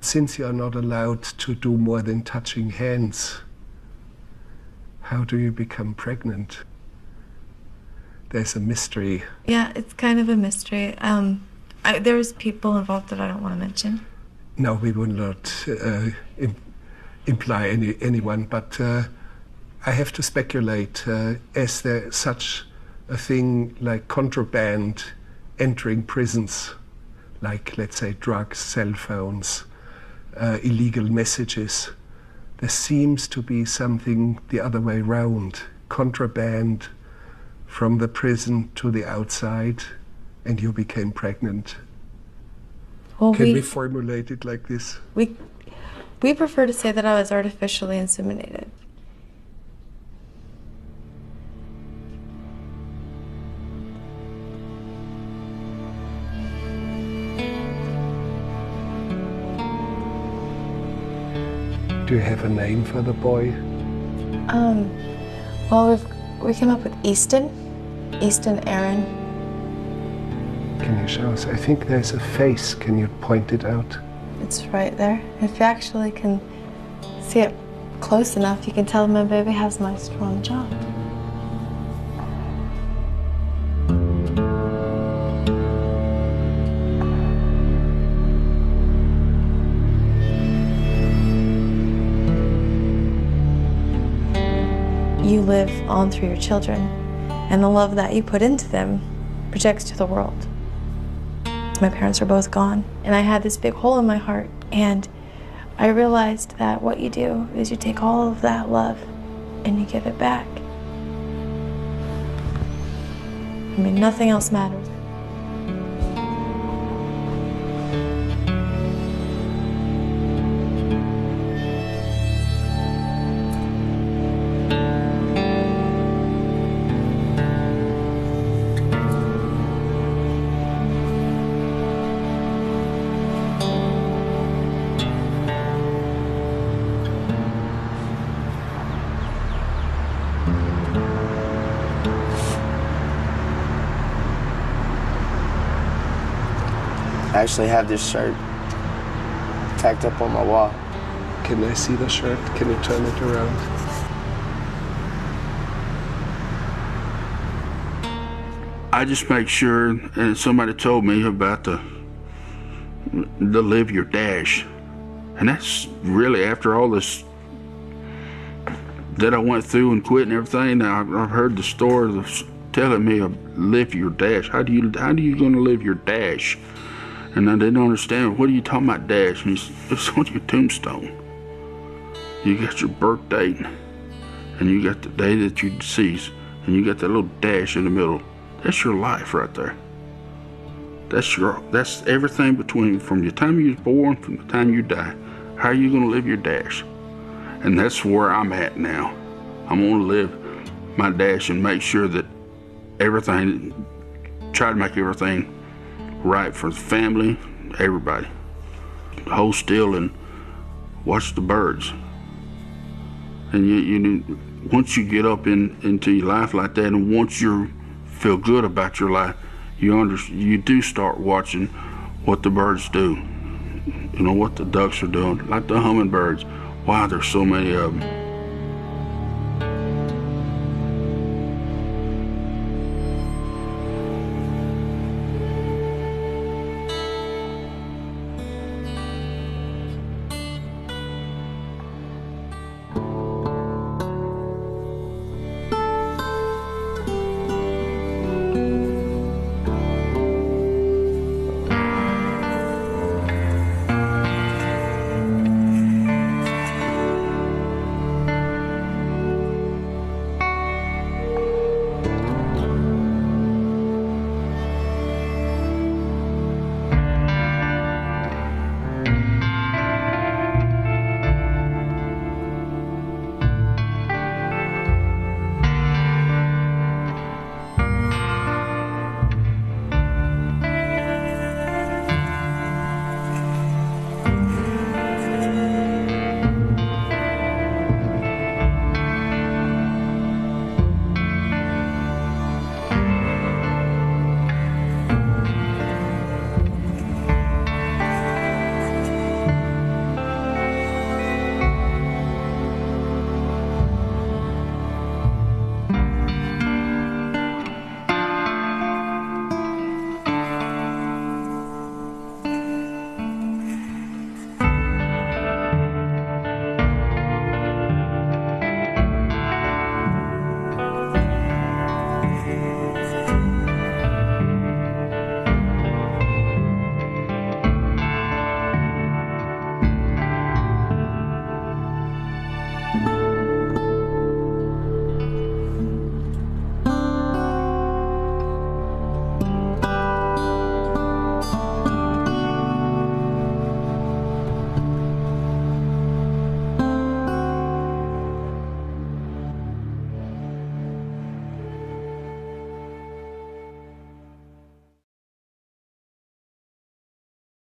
Since you are not allowed to do more than touching hands, how do you become pregnant? There's a mystery. Yeah, it's kind of a mystery. There's people involved that I don't want to mention. No, we will not imply anyone, but I have to speculate. Is there such a thing like contraband entering prisons, like, let's say, drugs, cell phones, illegal messages? There seems to be something the other way round. Contraband from the prison to the outside, and you became pregnant. Well, Can we formulate it like this? We prefer to say that I was artificially inseminated. Do you have a name for the boy? Well, we came up with Easton Aaron. Can you show us? I think there's a face. Can you point it out? It's right there. If you actually can see it close enough, you can tell my baby has my strong jaw. you live on through your children, and the love that you put into them projects to the world. My parents are both gone, and I had this big hole in my heart, and I realized that what you do is you take all of that love and you give it back. I mean, nothing else matters. I actually have this shirt tacked up on my wall. Can I see the shirt? Can you turn it around? I just make sure, and somebody told me about the live your dash. And that's really after all this that I went through and quit and everything. I've heard the story telling me live your dash. How do you gonna live your dash? And I didn't understand, what are you talking about dash? And it's on your tombstone. You got your birth date, and you got the day that you deceased, and you got that little dash in the middle. That's your life right there. That's everything between, from the time you was born, from the time you die. How are you gonna live your dash? And that's where I'm at now. I'm gonna live my dash and make sure that try to make everything right for the family, everybody. Hold still and watch the birds. And you once you get up into your life like that, and once you feel good about your life, you do start watching what the birds do. You know, what the ducks are doing, like the hummingbirds. Why there's so many of them.